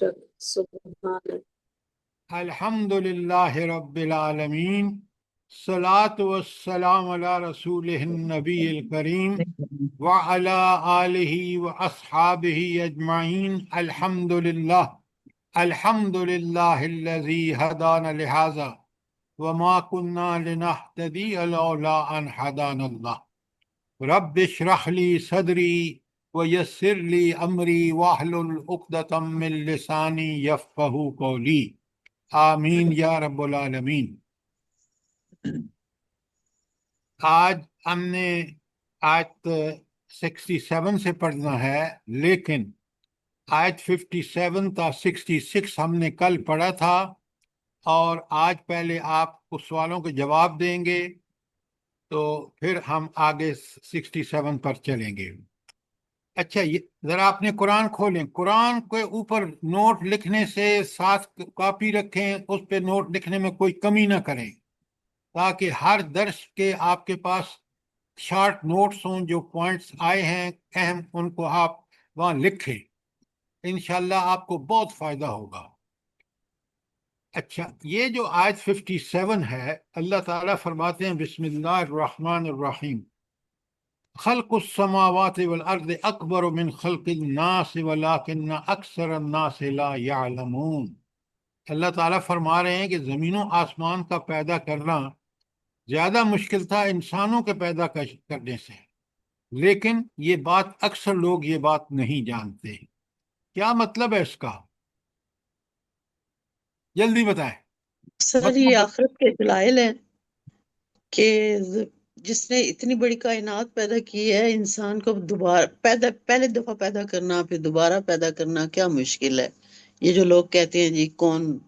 سبحان الحمد للہ رب العالمین، صلاۃ والسلام علی رسول النبی الکریم وعلی آلہ واصحابہ اجمعین۔ الحمد للہ الذی ہدانا لہذا وما كنا لنهتدی لولا ان ہدانا اللہ۔ رب اشرح لی صدری ویسر لی امری واحلل عقدۃ من لسانی یفقہوا قولی، آمین یا رب العالمین۔ آج ہم نے آیت 67 سے پڑھنا ہے، لیکن آیت 57 تا 66 ہم نے کل پڑھا تھا، اور آج پہلے آپ اس سوالوں کے جواب دیں گے تو پھر ہم آگے 67 پر چلیں گے۔ اچھا، ذرا اپنے قرآن کھولیں، قرآن کے اوپر نوٹ لکھنے سے ساتھ کاپی رکھیں، اس پہ نوٹ لکھنے میں کوئی کمی نہ کریں، تاکہ ہر درس کے آپ کے پاس شارٹ نوٹس ہوں، جو پوائنٹس آئے ہیں اہم ان کو آپ وہاں لکھیں، انشاءاللہ آپ کو بہت فائدہ ہوگا۔ اچھا، یہ جو آیت 57 ہے، اللہ تعالیٰ فرماتے ہیں بسم اللہ الرحمن الرحیم، خلق السماوات والارض اکبر من خلق الناس ولکن اکثر الناس لا یعلمون۔ اللہ تعالیٰ فرما رہے ہیں کہ زمین و آسمان کا پیدا کرنا زیادہ مشکل تھا انسانوں کے پیدا کرنے سے، لیکن یہ بات اکثر لوگ یہ بات نہیں جانتے۔ کیا مطلب ہے اس کا؟ جلدی بتائیں۔ سر یہ مطلب آخرت کے دلائل ہیں کہ جس نے اتنی بڑی کائنات پیدا کی ہے، انسان کو دوبارہ پہلے دفعہ پیدا کرنا پھر دوبارہ پیدا کرنا کیا مشکل ہے۔ یہ جو لوگ کہتے ہیں جی کون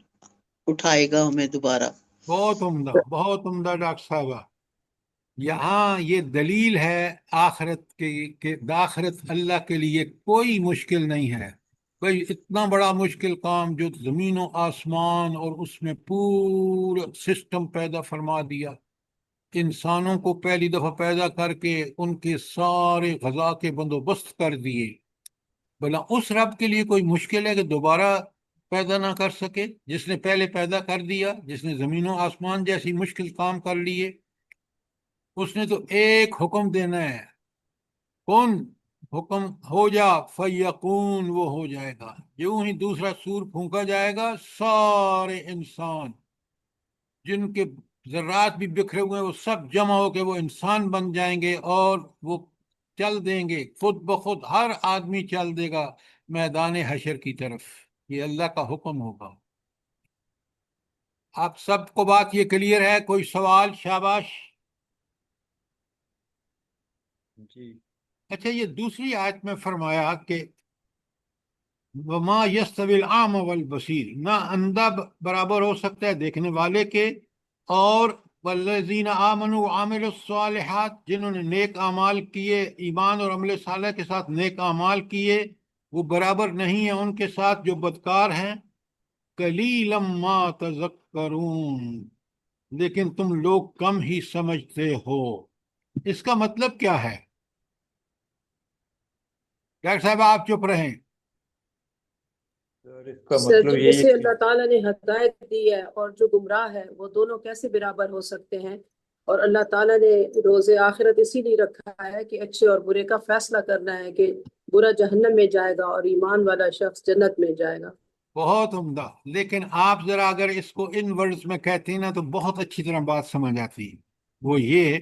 اٹھائے گا ہمیں دوبارہ۔ بہت عمدہ، بہت عمدہ ڈاکٹر صاحبہ۔ یہاں یہ دلیل ہے آخرت کی کہ آخرت اللہ کے لیے کوئی مشکل نہیں ہے۔ کوئی اتنا بڑا مشکل کام جو زمین و آسمان اور اس میں پورا سسٹم پیدا فرما دیا، انسانوں کو پہلی دفعہ پیدا کر کے ان کے سارے غذا کے بندوبست کر دیے، بھلا اس رب کے لیے کوئی مشکل ہے کہ دوبارہ پیدا نہ کر سکے؟ جس نے پہلے پیدا کر دیا، جس نے زمین و آسمان جیسی مشکل کام کر لیے، اس نے تو ایک حکم دینا ہے، کون حکم؟ ہو جا فیقون، وہ ہو جائے گا۔ یوں ہی دوسرا سور پھونکا جائے گا، سارے انسان جن کے ذرات بھی بکھرے ہوئے ہیں وہ سب جمع ہو کے وہ انسان بن جائیں گے، اور وہ چل دیں گے خود بخود، ہر آدمی چل دے گا میدان حشر کی طرف۔ یہ اللہ کا حکم ہوگا۔ آپ سب کو بات یہ کلیئر ہے؟ کوئی سوال؟ شاباش۔ جی اچھا، یہ دوسری آیت میں فرمایا کہ وما یستوی الاعمی والبصیر، نہ اندھا برابر ہو سکتا ہے دیکھنے والے کے، اور والذین آمنوا وعملوا الصالحات، جنہوں نے نیک اعمال کیے، ایمان اور عمل صالح کے ساتھ نیک اعمال کیے، وہ برابر نہیں ہیں ان کے ساتھ جو بدکار ہیں۔ قلیلا ما تذکرون، لیکن تم لوگ کم ہی سمجھتے ہو۔ اس کا مطلب کیا ہے؟ ڈاکٹر صاحب آپ چپ رہیں۔ سر، اس کا سر، مطلب یہی ہے جسے کہ اللہ تعالیٰ نے ہدایت دی ہے اور جو گمراہ ہے، وہ دونوں کیسے برابر ہو سکتے ہیں؟ اور اللہ تعالیٰ نے روز آخرت اسی لیے رکھا ہے کہ اچھے اور برے کا فیصلہ کرنا ہے، کہ برا جہنم میں جائے گا اور ایمان والا شخص جنت میں جائے گا۔ بہت عمدہ۔ لیکن آپ ذرا اگر اس کو ان ورڈز میں کہتے ہیں نا تو بہت اچھی طرح بات سمجھ آتی ہے۔ وہ یہ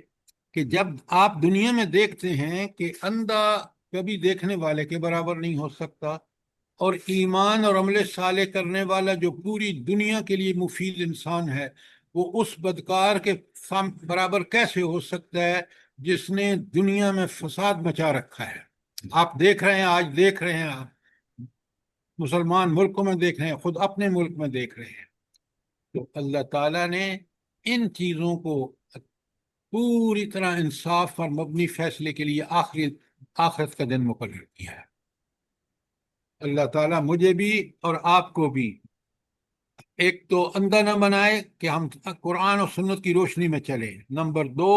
کہ جب آپ دنیا میں دیکھتے ہیں کہ اندھا کبھی دیکھنے والے کے برابر نہیں ہو سکتا، اور ایمان اور عمل صالح کرنے والا جو پوری دنیا کے لیے مفید انسان ہے، وہ اس بدکار کے برابر کیسے ہو سکتا ہے جس نے دنیا میں فساد مچا رکھا ہے؟ آپ دیکھ رہے ہیں، آج دیکھ رہے ہیں، آپ مسلمان ملکوں میں دیکھ رہے ہیں، خود اپنے ملک میں دیکھ رہے ہیں۔ تو اللہ تعالیٰ نے ان چیزوں کو پوری طرح انصاف پر مبنی فیصلے کے لیے آخرت کا دن مقرر کیا ہے۔ اللہ تعالیٰ مجھے بھی اور آپ کو بھی ایک تو اندھا نہ بنائے کہ ہم قرآن اور سنت کی روشنی میں چلیں، نمبر دو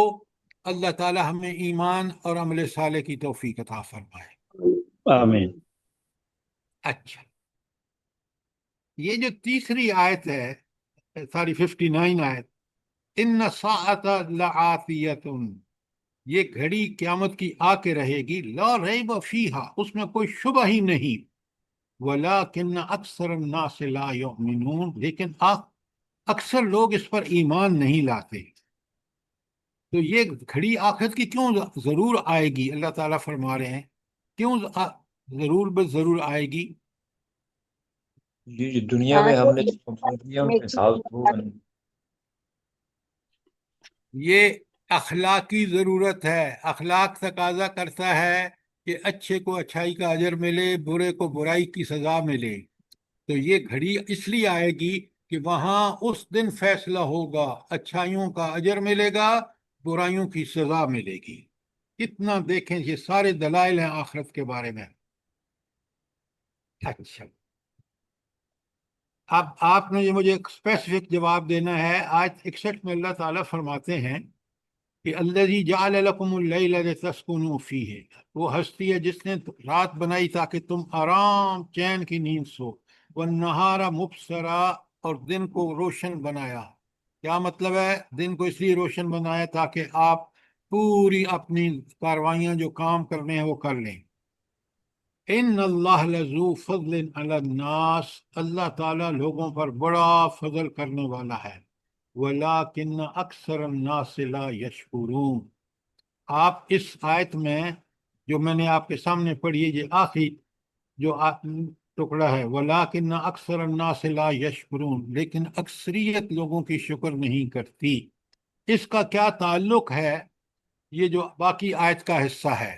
اللہ تعالیٰ ہمیں ایمان اور عمل صالح کی توفیق عطا فرمائے۔ آمین۔ اچھا، یہ جو تیسری آیت ہے، ساری 59 آیت، ان الساعۃ لآتیۃ، یہ گھڑی قیامت کی آ کے رہے گی، لا ریب فیہا، اس میں کوئی شبہ ہی نہیں، ولیکن اکثر الناس لا یؤمنون، لیکن اکثر لوگ اس پر ایمان نہیں لاتے۔ تو یہ گھڑی آخرت کی کیوں ضرور آئے گی؟ اللہ تعالیٰ فرما رہے ہیں کیوں ضرور بس ضرور آئے گی؟ جی دنیا میں ہم نے جو پابندیاں ان کے ساتھ یہ اخلاقی ضرورت ہے، اخلاق تقاضا کرتا ہے کہ اچھے کو اچھائی کا اجر ملے، برے کو برائی کی سزا ملے۔ تو یہ گھڑی اس لیے آئے گی کہ وہاں اس دن فیصلہ ہوگا، اچھائیوں کا اجر ملے گا، برائیوں کی سزا ملے گی۔ کتنا دیکھیں، یہ سارے دلائل ہیں آخرت کے بارے میں۔ اچھا، اب آپ نے یہ مجھے ایک اسپیسیفک جواب دینا ہے۔ آیت 61 میں اللہ تعالیٰ فرماتے ہیں کہ الذی جعل لکم اللیل لتسکنوا فیہ، وہ ہستی ہے جس نے رات بنائی تاکہ تم آرام چین کی نیند سو، والنہار مبصرا، اور دن کو روشن بنایا۔ کیا مطلب ہے؟ دن کو اس لیے روشن بنایا تاکہ آپ پوری اپنی کاروائیاں جو کام کرنے ہیں وہ کر لیں۔ ان اللہ لذو فضل علی الناس، اللہ تعالیٰ لوگوں پر بڑا فضل کرنے والا ہے، ولیکن اکثر الناس لا یشکرون۔ آپ اس آیت میں جو میں نے آپ کے سامنے پڑھی ہے، یہ آخری جو ٹکڑا ہے، ولیکن اکثر الناس لا یشکرون، لیکن اکثریت لوگوں کی شکر نہیں کرتی، اس کا کیا تعلق ہے یہ جو باقی آیت کا حصہ ہے؟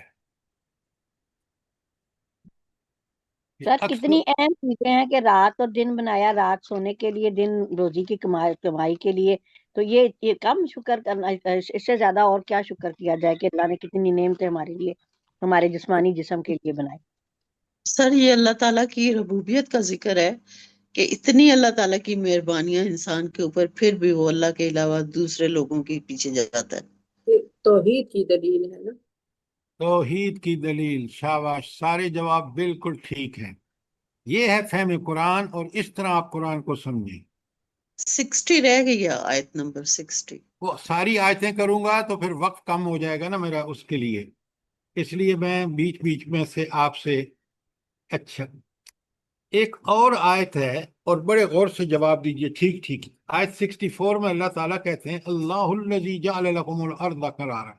سر کتنی اہم چیزیں ہیں کہ رات اور دن بنایا، رات سونے کے لیے، دن روزی کی کمائی کے لیے، تو یہ کم شکر کرنا، اس سے زیادہ اور کیا شکر کیا جائے کہ اللہ نے کتنی نعمتیں ہمارے لیے، ہمارے جسمانی جسم کے لیے بنائی۔ سر یہ اللہ تعالیٰ کی ربوبیت کا ذکر ہے کہ اتنی اللہ تعالیٰ کی مہربانیاں انسان کے اوپر، پھر بھی وہ اللہ کے علاوہ دوسرے لوگوں کے پیچھے جاتا ہے۔ یہ توحید کی دلیل ہے نا۔ توحید کی دلیل، شاباش، سارے جواب بالکل ٹھیک ہیں۔ یہ ہے فہم قرآن، اور اس طرح آپ قرآن کو سمجھیں۔ 60 رہ گئی ہے، آیت نمبر 60۔ وہ ساری آیتیں کروں گا تو پھر وقت کم ہو جائے گا نا میرا اس کے لیے، اس لیے میں بیچ بیچ میں سے آپ سے۔ اچھا، ایک اور آیت ہے اور بڑے غور سے جواب دیجئے، ٹھیک ٹھیک۔ آیت 64 میں اللہ تعالیٰ کہتے ہیں اللہ الذی جعل لکم الارض قرارا،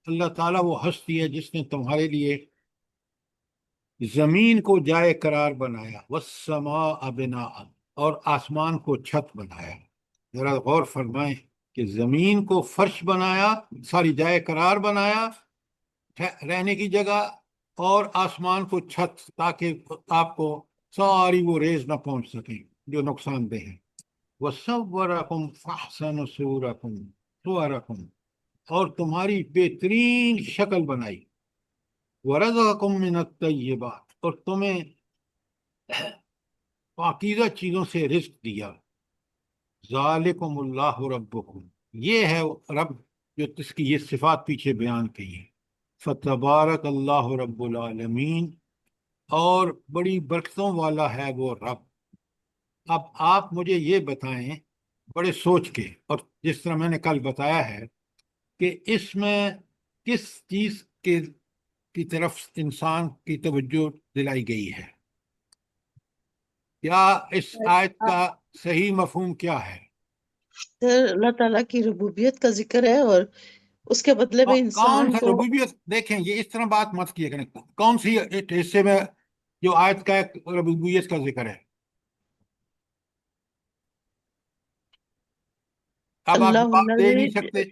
اللہ تعالیٰ وہ ہستی ہے جس نے تمہارے لیے زمین کو جائے قرار بنایا، والسماء بناء، اور آسمان کو چھت بنایا۔ ذرا غور فرمائیں کہ زمین کو فرش بنایا، ساری جائے قرار بنایا، رہنے کی جگہ، اور آسمان کو چھت، تاکہ آپ کو ساری وہ ریز نہ پہنچ سکیں جو نقصان دہ ہیں۔ وَصَوَّرَكُمْ فَأَحْسَنَ صُوَرَكُمْ، اور تمہاری بہترین شکل بنائی، وَرَزَقَكُمْ مِنَ الطَّيِّبَاتِ، اور تمہیں پاکیزہ چیزوں سے رزق دیا۔ ذَلِكُمُ اللَّهُ رَبُّكُمْ، یہ ہے رب جو جس کی یہ صفات پیچھے بیان کی ہیں۔ فَتَبَارَكَ اللَّهُ رَبُّ الْعَالَمِينَ، اور بڑی برکتوں والا ہے وہ رب۔ اب آپ مجھے یہ بتائیں بڑے سوچ کے، اور جس طرح میں نے کل بتایا ہے کہ اس میں کس چیز کی طرف انسان کی توجہ دلائی گئی ہے؟ کیا اس آیت کا صحیح مفہوم کیا ہے؟ سر اللہ تعالیٰ کی ربوبیت کا ذکر ہے، اور اس کے بدلے میں کون انسان سا کو ربوبیت؟ دیکھیں، یہ اس طرح بات مت کیے کریں، کون سی حصے میں جو آیت کا ربوبیت کا ذکر ہے؟ اب آپ اللہ جواب دے نہیں الذی، سکتے۔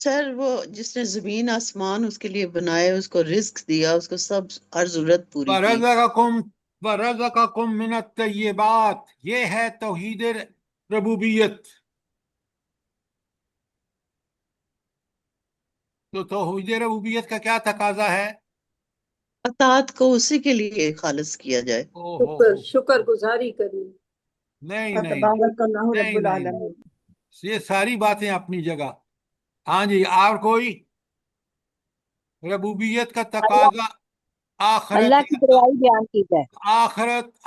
سر وہ جس نے زمین آسمان اس کے لیے بنائے، اس کو رزق دیا، اس کو سب ہر ضرورت پوری کی۔ وَرَزَقَكُم مِّنَ الطَّيِّبَاتِ، یہ ہے توحید ربوبیت۔ تو توحید ربوبیت کا کیا تقاضا ہے؟ اطاعت کو اسی کے لیے خالص کیا جائے۔ شکر گزاری کرنی۔ نہیں نہیں تبارک اللہ رب نہیں نہیں، العالمین۔ یہ ساری باتیں اپنی جگہ۔ ہاں جی، اور کوئی؟ ربوبیت کا تقاضا آخرت، اللہ کی بڑائی بیان کی جائے۔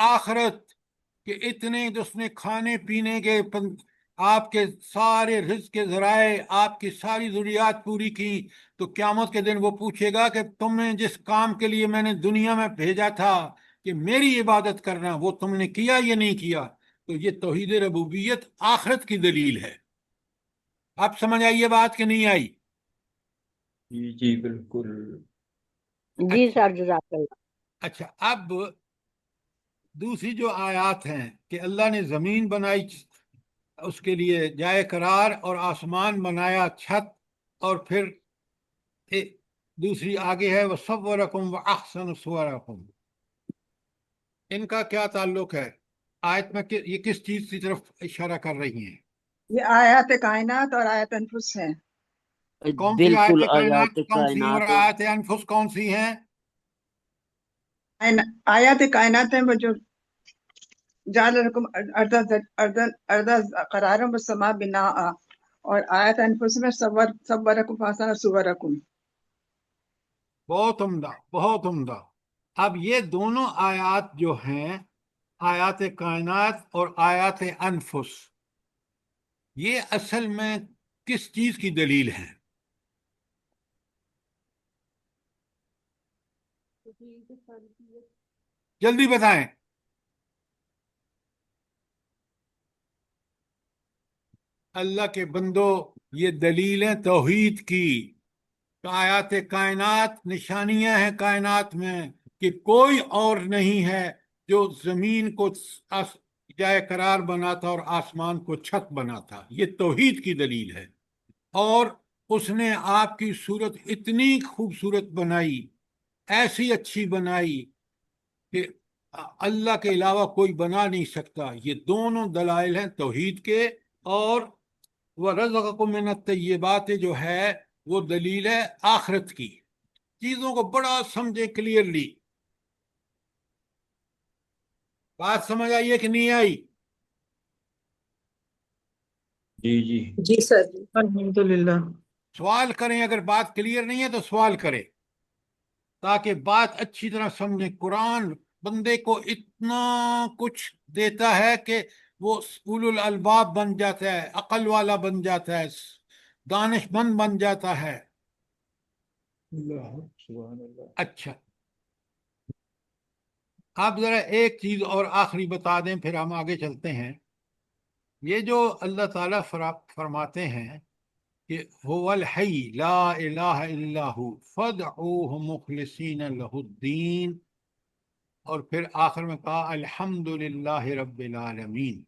آخرت کہ اتنے اس نے کھانے پینے کے آپ کے سارے رزق کے ذرائع، آپ کی ساری ضروریات پوری کی، تو قیامت کے دن وہ پوچھے گا کہ تم نے جس کام کے لیے میں نے دنیا میں بھیجا تھا کہ میری عبادت کرنا، وہ تم نے کیا یا نہیں کیا؟ تو یہ توحید ربوبیت آخرت کی دلیل ہے۔ اب سمجھ آئی یہ بات کہ نہیں آئی؟ جی جی بالکل۔ جی اچھا سر، جزاک اللہ۔ اچھا، اب دوسری جو آیات ہیں کہ اللہ نے زمین بنائی اس کے لیے جائے قرار، اور آسمان بنایا چھت، اور پھر دوسری آگے ہے وَصَوَّرَكُمْ وَأَحْسَنَ صُوَرَكُمْ، ان کا کیا تعلق ہے آیت میں؟ یہ کس چیز کی طرف اشارہ کر رہی ہیں؟ یہ آیات کائنات اور آیات انفس ہیں۔ کون سی بالکل، آیت کائنات آیات کون سی اور کائنات آیت انفس کون سی ہیں؟ آیات کائنات ہیں وہ جو جعل لکم ارض قرارا والسماء بناء، اور آیات انفس میں صورکم فاحسن صورکم۔ بہت عمدہ، بہت عمدہ۔ اب یہ دونوں آیات جو ہیں، آیات کائنات اور آیات انفس، یہ اصل میں کس چیز کی دلیل ہے؟ جلدی بتائیں۔ اللہ کے بندو، یہ دلیلیں توحید کی، آیات کائنات نشانیاں ہیں کائنات میں کہ کوئی اور نہیں ہے جو زمین کو جائے قرار بناتا اور آسمان کو چھت بناتا۔ یہ توحید کی دلیل ہے۔ اور اس نے آپ کی صورت اتنی خوبصورت بنائی، ایسی اچھی بنائی کہ اللہ کے علاوہ کوئی بنا نہیں سکتا۔ یہ دونوں دلائل ہیں توحید کے، اور وَرَزَقَكُم مِّنَ الطَّيِّبَاتِ جو ہے وہ دلیل ہے آخرت کی۔ چیزوں کو بڑا سمجھے کلیئرلی۔ بات سمجھ آئی ہے کہ نہیں آئی؟ جی جی جی سر جی۔ الحمدللہ۔ سوال کریں، اگر بات کلیئر نہیں ہے تو سوال کریں تاکہ بات اچھی طرح سمجھیں۔ قرآن بندے کو اتنا کچھ دیتا ہے کہ وہ اولو الالباب بن جاتا ہے، عقل والا بن جاتا ہے، دانش مند بن جاتا ہے۔ سبحان اللہ۔ اچھا، آپ ذرا ایک چیز اور آخری بتا دیں، پھر ہم آگے چلتے ہیں۔ یہ جو اللہ تعالیٰ فرماتے ہیں کہ هو الحی لا الہ الا ہو فادعوہ مخلصین لہ الدین، اور پھر آخر میں کہا الحمدللہ رب العالمین،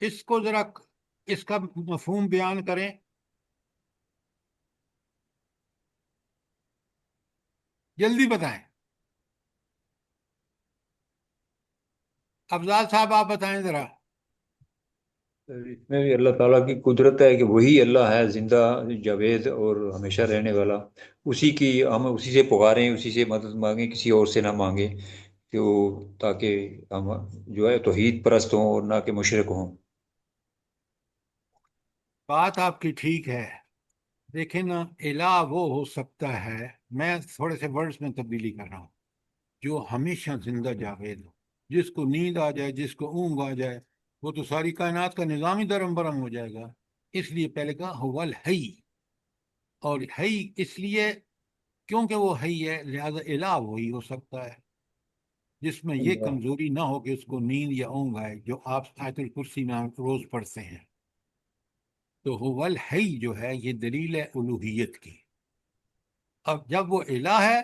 اس کو ذرا اس کا مفہوم بیان کریں۔ جلدی بتائیں، افضال صاحب آپ بتائیں ذرا۔ اس میں بھی اللہ تعالیٰ کی قدرت ہے کہ وہی اللہ ہے، زندہ جاوید اور ہمیشہ رہنے والا، اسی کی ہم اسی سے پکاریں، اسی سے مدد مانگیں، کسی اور سے نہ مانگیں، کہ وہ تاکہ ہم جو ہے توحید پرست ہوں اور نہ کہ مشرک ہوں۔ بات آپ کی ٹھیک ہے، دیکھیں نا، الہ وہ ہو سکتا ہے، میں تھوڑے سے ورڈز میں تبدیلی کر رہا ہوں، جو ہمیشہ زندہ جاوید ہو، جس کو نیند آ جائے، جس کو اونگ آ جائے، وہ تو ساری کائنات کا نظام ہی درم برم ہو جائے گا۔ اس لیے پہلے کہا هو الحی، اور حی اس لیے کیونکہ وہ حی ہے، لہذا الہ وہی ہو سکتا ہے جس میں یہ کمزوری نہ ہو کہ اس کو نیند یا اونگ آئے، جو آپ آیت الکرسی میں روز پڑھتے ہیں۔ تو هو الحی جو ہے یہ دلیل ہے الوہیت کی۔ اب جب وہ الہ ہے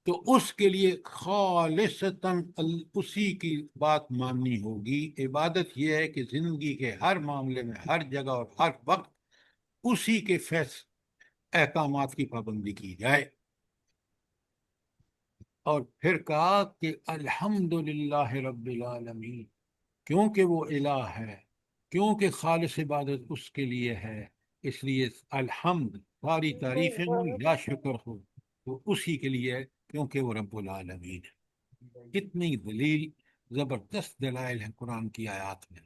تو اس کے لیے خالصتاً اسی کی بات ماننی ہوگی۔ عبادت یہ ہے کہ زندگی کے ہر معاملے میں، ہر جگہ اور ہر وقت اسی کے احکامات کی پابندی کی جائے۔ اور پھر کہا کہ الحمدللہ رب العالمین، کیونکہ وہ الہ ہے، کیونکہ خالص عبادت اس کے لیے ہے، اس لیے الحمد، ساری تعریفیں ہوں یا شکر ہو وہ اسی کے لیے ہے، کیونکہ وہ رب العالمین ہے۔ کتنی دلیل، زبردست دلائل ہیں قرآن کی آیات میں،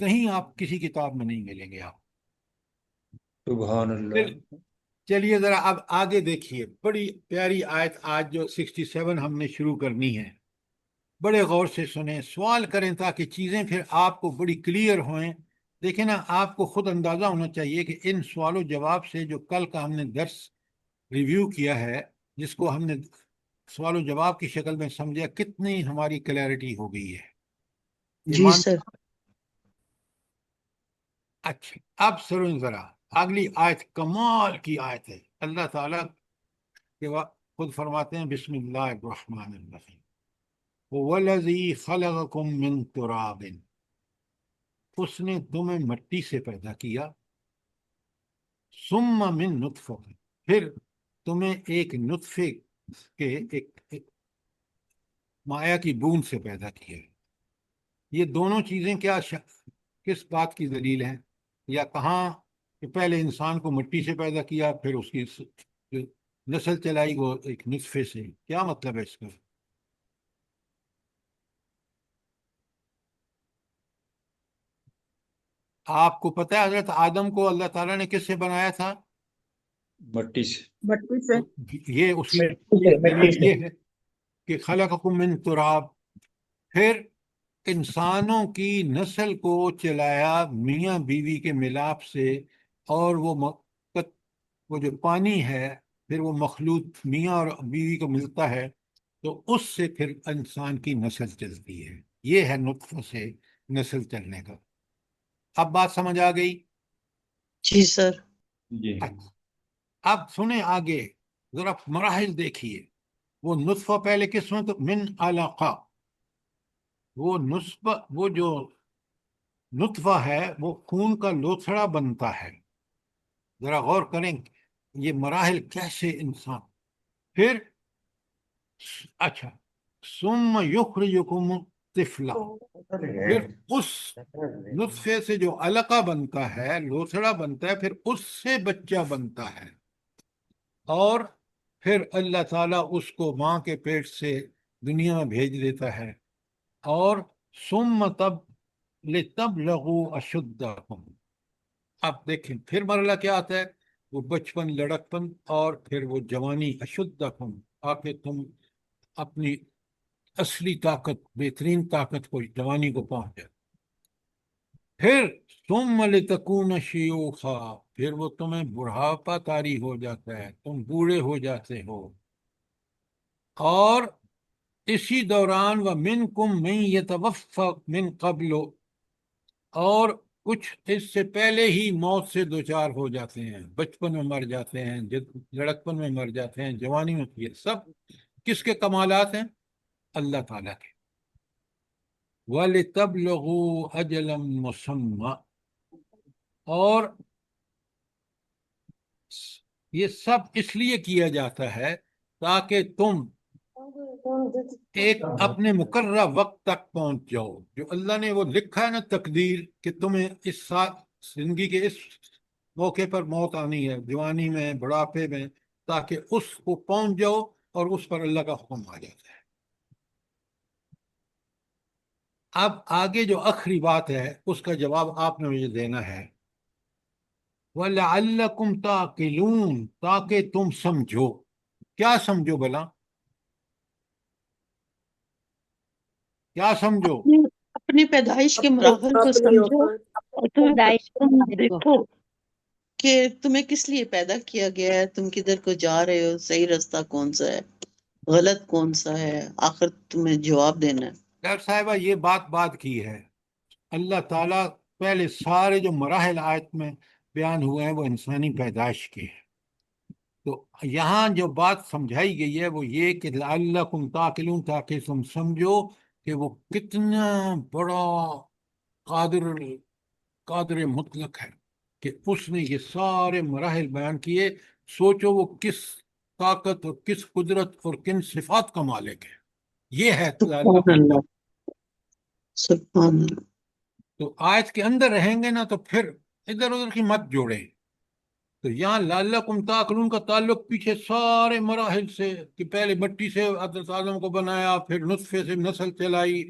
کہیں آپ کسی کتاب میں نہیں ملیں گے آپ۔ سبحان اللہ۔ چلیے ذرا اب آگے دیکھیے، بڑی پیاری آیت آج جو 67 ہم نے شروع کرنی ہے۔ بڑے غور سے سنیں، سوال کریں تاکہ چیزیں پھر آپ کو بڑی کلیئر ہوئیں۔ دیکھیں نا، آپ کو خود اندازہ ہونا چاہیے کہ ان سوال و جواب سے جو کل کا ہم نے درس ریویو کیا ہے، جس کو ہم نے سوال و جواب کی شکل میں سمجھا، کتنی ہماری کلیئرٹی ہو گئی ہے۔ جی ایمان۔ سر۔ اچھا، اب سنیں ذرا اگلی آیت، کمال کی آیت ہے۔ اللہ تعالیٰ کے خود فرماتے ہیں بسم اللہ الرحمن الرحیم، وَالَّذِي خَلَقَكُم مِّن تُرَابٍ، اس نے تمہیں مٹی سے پیدا کیا، ثُمَّ مِن نُطْفَةٍ، پھر تمہیں ایک نطفے کے ایک مائع کی بوند سے پیدا کیا۔ یہ دونوں چیزیں کیا کس بات کی دلیل ہیں، یا کہاں کہ پہلے انسان کو مٹی سے پیدا کیا، پھر اس کی جو نسل چلائی وہ ایک نطفے سے، کیا مطلب ہے اس کا؟ آپ کو پتہ ہے حضرت آدم کو اللہ تعالیٰ نے کس سے بنایا تھا؟ مٹی سے۔ مٹی سے یہ اسی دلیل یہ ہے کہ خلقکم من تراب، پھر انسانوں کی نسل کو چلایا میاں بیوی کے ملاپ سے، اور وہ جو پانی ہے پھر وہ مخلوط میاں اور بیوی کو ملتا ہے تو اس سے پھر انسان کی نسل چلتی ہے۔ یہ ہے نطفہ سے نسل چلنے کا۔ اب بات سمجھ آ گئی؟ جی سر۔ جی۔ اچھا، اب سنیں آگے، ذرا مراحل دیکھیے۔ وہ نطفہ پہلے کس میں؟ تو من علقہ، وہ جو نطفہ ہے وہ خون کا لوتھڑا بنتا ہے۔ ذرا غور کریں یہ مراحل کیسے انسان، پھر اچھا، ثم یخرجکم طفلا، پھر اس نطفے سے جو علقہ بنتا ہے، لوتھڑا بنتا ہے، پھر اس سے بچہ بنتا ہے، اور پھر اللہ تعالیٰ اس کو ماں کے پیٹ سے دنیا میں بھیج دیتا ہے، اور ثم لتبلغوا اشدکم۔ اب دیکھیں پھر مرحلہ کیا آتا ہے، وہ بچپن، لڑکپن، اور پھر وہ جوانی، اشدکم، آکے تم اپنی اصلی طاقت، بہترین طاقت کو، جوانی کو پہنچ جائے۔ پھر ثم لتکون شیوخا، پھر وہ تمہیں بڑھاپا طاری ہو جاتا ہے، تم بوڑھے ہو جاتے ہو، اور اسی دوران وَمِنْكُمْ مَنْ يَتَوَفَّى مِنْ قَبْلُ، اور کچھ اس سے پہلے ہی موت سے دوچار ہو جاتے ہیں، بچپن میں مر جاتے ہیں، لڑکپن میں مر جاتے ہیں، جوانی میں۔ یہ سب کس کے کمالات ہیں؟ اللہ تعالیٰ کے۔ وَلِتَبْلُغُوا أَجَلًا مُّسَمًّى، اور یہ سب اس لیے کیا جاتا ہے تاکہ تم ایک اپنے مقررہ وقت تک پہنچ جاؤ، جو اللہ نے وہ لکھا ہے نا تقدیر، کہ تمہیں اس سال زندگی کے اس موقع پر موت آنی ہے، جوانی میں، بڑھاپے میں، تاکہ اس کو پہنچ جاؤ اور اس پر اللہ کا حکم آ جاتا ہے۔ اب آگے جو آخری بات ہے اس کا جواب آپ نے مجھے دینا ہے، وَلَعَلَّكُمْ تَعْقِلُونَ، تاکہ تم سمجھو۔ کیا سمجھو بھلا؟ کیا سمجھو؟ اپنی پیدائش کے مراحل کو اپنی سمجھو، اوقات اور تم پیدائش تم کو دیکھو کہ تمہیں کس لیے پیدا کیا گیا ہے، تم کدھر کو جا رہے ہو، صحیح رستہ کون سا ہے، غلط کون سا ہے، آخر تمہیں جواب دینا ہے۔ ڈاکٹر صاحبہ یہ بات کی ہے، اللہ تعالیٰ پہلے سارے جو مراحل آیت میں بیان ہوئے ہیں وہ انسانی پیدائش کے ہیں، تو یہاں جو بات سمجھائی گئی ہے وہ یہ کہ لعلکم تعقلون، تاکہ تم سمجھو کہ وہ کتنا بڑا قادر مطلق ہے کہ اس نے یہ سارے مراحل بیان کیے۔ سوچو وہ کس طاقت اور کس قدرت اور کن صفات کا مالک ہے۔ یہ ہے سبحان اللہ، سبحان اللہ۔ تو آیت کے اندر رہیں گے نا تو پھر ادھر ادھر کی مت جوڑیں۔ تو یہاں لعلکم تعقلون کا تعلق پیچھے سارے مراحل سے، کہ پہلے مٹی سے حضرت آدم کو بنایا، پھر نطفے سے نسل چلائی،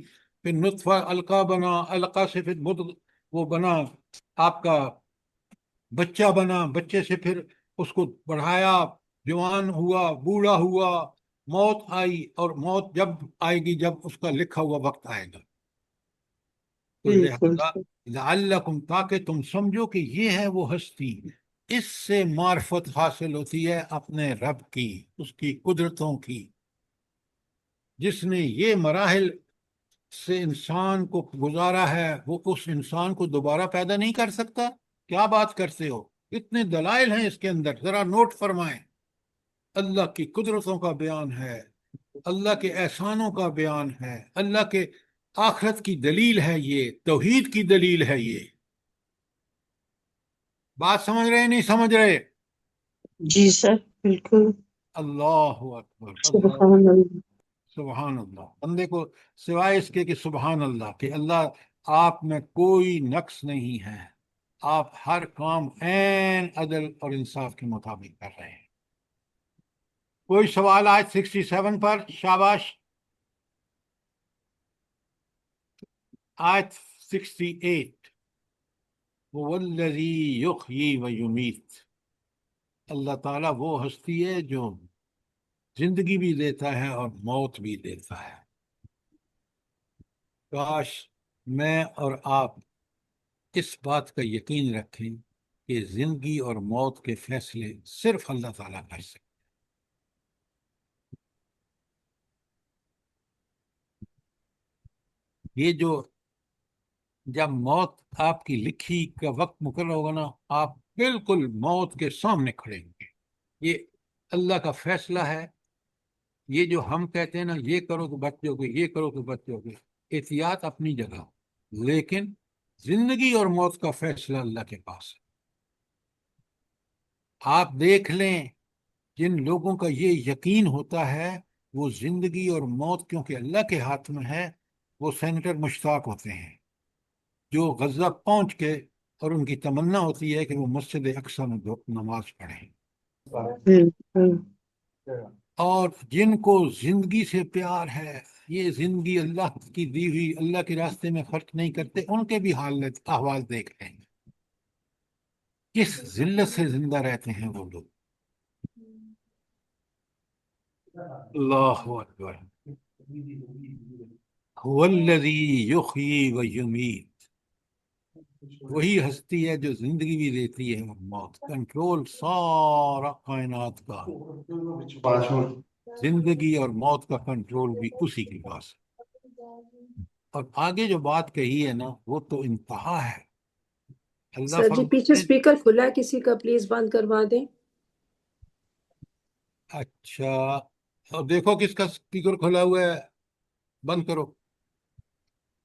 پھر نطفہ علقہ بنا، علقہ سے پھر وہ بنا آپ کا بچہ بنا، بچے سے پھر اس کو بڑھایا، جوان ہوا، بوڑھا ہوا، موت آئی، اور موت جب آئے گی جب اس کا لکھا ہوا وقت آئے گا، تو بالکل لہذا لعلکم، تاکہ تم سمجھو کہ یہ ہے وہ ہستی، اس سے معرفت حاصل ہوتی ہے اپنے رب کی، اس کی قدرتوں کی، جس نے یہ مراحل سے انسان کو گزارا ہے، وہ اس انسان کو دوبارہ پیدا نہیں کر سکتا؟ کیا بات کرتے ہو؟ اتنے دلائل ہیں اس کے اندر، ذرا نوٹ فرمائیں۔ اللہ کی قدرتوں کا بیان ہے، اللہ کے احسانوں کا بیان ہے، اللہ کے آخرت کی دلیل ہے، یہ توحید کی دلیل ہے۔ یہ بات سمجھ رہے نہیں سمجھ رہے؟ جی سر، بالکل، اللہ اکبر، اللہ، سبحان اللہ۔ سبحان اللہ۔ بندے کو سوائے اس کے کہ سبحان اللہ، کہ اللہ آپ میں کوئی نقص نہیں ہے، آپ ہر کام عین عدل اور انصاف کے مطابق کر رہے ہیں۔ کوئی سوال آج 67 پر؟ شاباش۔ آج 68، والذی یحیی و یمیت، اللہ تعالیٰ وہ ہستی ہے جو زندگی بھی دیتا ہے اور موت بھی دیتا ہے۔ کاش میں اور آپ اس بات کا یقین رکھیں کہ زندگی اور موت کے فیصلے صرف اللہ تعالیٰ کر سکتے۔ یہ جو جب موت آپ کی لکھی کا وقت مقرر ہوگا نا، آپ بالکل موت کے سامنے کھڑے ہوں گے۔ یہ اللہ کا فیصلہ ہے۔ یہ جو ہم کہتے ہیں نا، یہ کرو تو بچ جاؤ گے، یہ کرو تو بچ جاؤ گے، احتیاط اپنی جگہ، لیکن زندگی اور موت کا فیصلہ اللہ کے پاس ہے۔ آپ دیکھ لیں، جن لوگوں کا یہ یقین ہوتا ہے، وہ زندگی اور موت کیونکہ اللہ کے ہاتھ میں ہے، وہ سینیٹر مشتاق ہوتے ہیں، جو غزہ پہنچ کے، اور ان کی تمنا ہوتی ہے کہ وہ مسجد اقصی میں نماز پڑھیں۔ بالکل، اور جن کو زندگی سے پیار ہے، یہ زندگی اللہ کی دی ہوئی اللہ کے راستے میں خرچ نہیں کرتے، ان کے بھی حالت احوال دیکھ رہے ہیں، کس ذلت سے زندہ رہتے ہیں وہ لوگ۔ اللہ اکبر۔ هو الذی یحیی و یمیت، وہی ہستی ہے جو زندگی بھی دیتی ہے اور موت، کنٹرول سارا کائنات کا، زندگی اور موت کا کنٹرول بھی اسی کے پاس ہے۔ اور آگے جو بات کہی ہے نا، وہ تو انتہا ہے۔ اللہ سر جی پیچھے فرماتے ہیں، اسپیکر کھلا ہے کسی کا، پلیز بند کروا دیں۔ اچھا، اور دیکھو کس کا اسپیکر کھلا ہوا ہے، بند کرو۔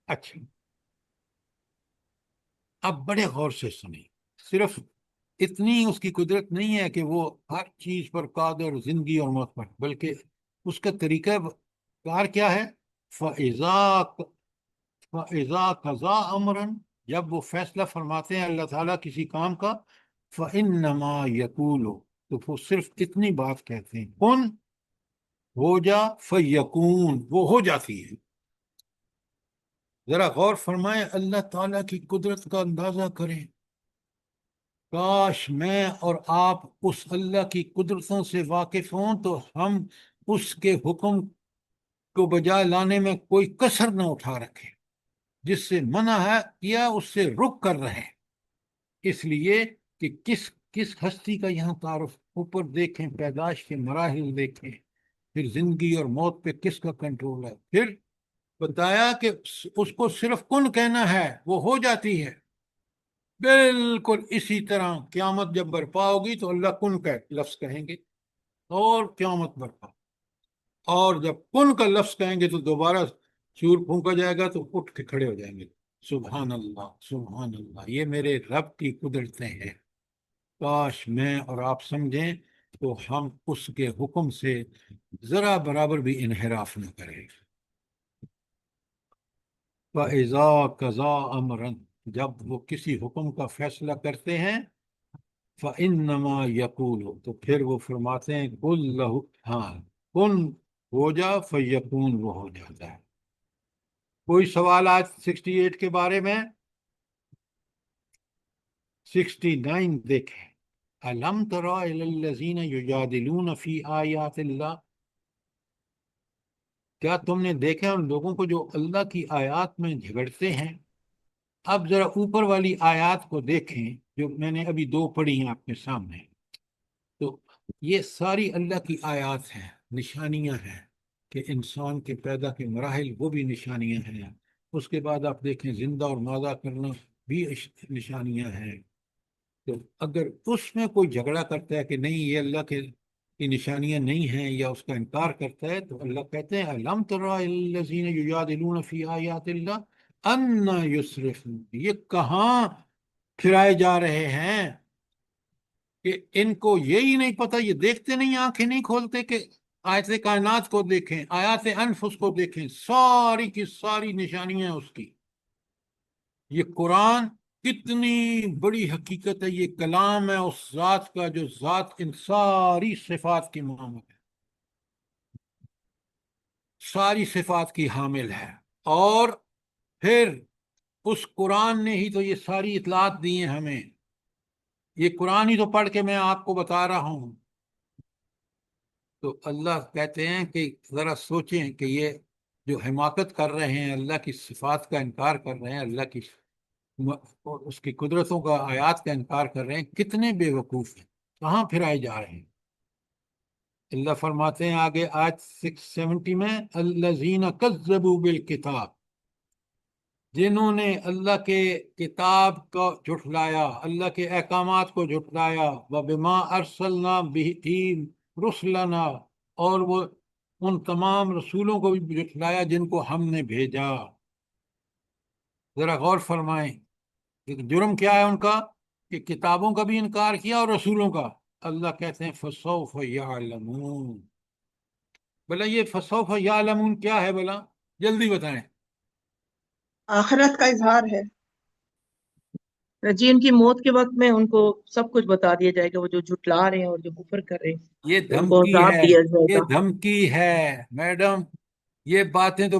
اچھا، اب بڑے غور سے سنیں، صرف اتنی اس کی قدرت نہیں ہے کہ وہ ہر چیز پر قادر، زندگی اور موت پر، بلکہ اس کا طریقہ کار کیا ہے؟ فَإِذَا قَضَىٰ أَمْرًا، جب وہ فیصلہ فرماتے ہیں اللہ تعالیٰ کسی کام کا، فَإِنَّمَا يَقُولُ، تو وہ صرف اتنی بات کہتے ہیں، کن، ہو جا، فَيَكُونُ، وہ ہو جاتی ہے۔ ذرا غور فرمائیں، اللہ تعالیٰ کی قدرت کا اندازہ کریں۔ کاش میں اور آپ اس اللہ کی قدرتوں سے واقف ہوں تو ہم اس کے حکم کو بجائے لانے میں کوئی کسر نہ اٹھا رکھیں، جس سے منع ہے کیا اس سے رک کر رہیں، اس لیے کہ کس ہستی کا یہاں تعارف، اوپر دیکھیں، پیدائش کے مراحل دیکھیں، پھر زندگی اور موت پہ کس کا کنٹرول ہے، پھر بتایا کہ اس کو صرف کن کہنا ہے، وہ ہو جاتی ہے۔ بالکل اسی طرح قیامت جب برپا ہوگی تو اللہ کن کا لفظ کہیں گے اور قیامت برپا، اور جب کن کا لفظ کہیں گے تو دوبارہ سور پھونکا جائے گا تو اٹھ کے کھڑے ہو جائیں گے۔ سبحان اللہ، سبحان اللہ، یہ میرے رب کی قدرتیں ہیں۔ کاش میں اور آپ سمجھیں تو ہم اس کے حکم سے ذرا برابر بھی انحراف نہ کریں۔ فَإِذَا قَضَىٰ أَمْرًا، جب وہ کسی حکم کا فیصلہ کرتے ہیں، فَإِنَّمَا يَقُولُ، تو پھر وہ فرماتے ہیں قُل لَهُ، ہاں، کن ہو جا، فَيَكُونُ، وہ ہو جاتا ہے۔ کوئی سوال آج 68 کے بارے میں؟ 69 دیکھیں، أَلَمْ تَرَ إِلَى الَّذِينَ يُجَادِلُونَ فِي آيَاتِ اللَّهِ، کیا تم نے دیکھا ان لوگوں کو جو اللہ کی آیات میں جھگڑتے ہیں؟ اب ذرا اوپر والی آیات کو دیکھیں جو میں نے ابھی 2 پڑھی ہیں آپ کے سامنے. تو یہ ساری اللہ کی آیات ہیں، نشانیاں ہیں کہ انسان کے پیدا کے مراحل وہ بھی نشانیاں ہیں. اس کے بعد آپ دیکھیں زندہ اور مادہ کرنا بھی نشانیاں ہیں. تو اگر اس میں کوئی جھگڑا کرتا ہے کہ نہیں یہ اللہ کے کی نشانیاں نہیں ہیں یا اس کا انکار کرتا ہے، تو اللہ کہتے ہیں الم تر الذین یجادلون فی آیات اللہ ان یسرفون، یہ کہاں پھرائے جا رہے ہیں کہ ان کو یہی نہیں پتہ، یہ دیکھتے نہیں، آنکھیں نہیں کھولتے کہ آیت کائنات کو دیکھیں، آیات انفس کو دیکھیں، ساری کی ساری نشانیاں اس کی. یہ قرآن کتنی بڑی حقیقت ہے، یہ کلام ہے اس ذات کا جو ذات ان ساری صفات کی مامل ہے، ساری صفات کی حامل ہے. اور پھر اس قرآن نے ہی تو یہ ساری اطلاعات دی ہیں ہمیں. یہ قرآن ہی تو پڑھ کے میں آپ کو بتا رہا ہوں. تو اللہ کہتے ہیں کہ ذرا سوچیں کہ یہ جو حماقت کر رہے ہیں، اللہ کی صفات کا انکار کر رہے ہیں، اللہ کی اور اس کی قدرتوں کا آیات کا انکار کر رہے ہیں، کتنے بے وقوف ہیں، کہاں پھرائے جا رہے ہیں. اللہ فرماتے ہیں آگے آیت 670 میں الذین کذبوا بالکتاب، جنہوں نے اللہ کے کتاب کو جھٹلایا، اللہ کے احکامات کو جھٹلایا، وبما ارسلنا بہ رسلنا، اور وہ ان تمام رسولوں کو بھی جھٹلایا جن کو ہم نے بھیجا. ذرا غور فرمائیں جرم کیا ہے ان کا، کہ کتابوں کا بھی انکار کیا اور رسولوں کا. اللہ کہتے ہیں فسوف یعلمون. بھلا یہ فسوف یعلمون کیا ہے؟ بھلا جلدی بتائیں. آخرت کا اظہار ہے. جی ان کی موت کے وقت میں ان کو سب کچھ بتا دیا جائے گا، وہ جو جھٹلا رہے ہیں اور جو کفر کر رہے ہیں یہ ان کو دھمکی عذاب ہے، دیا جائے یہ گا. دھمکی ہے میڈم. یہ باتیں تو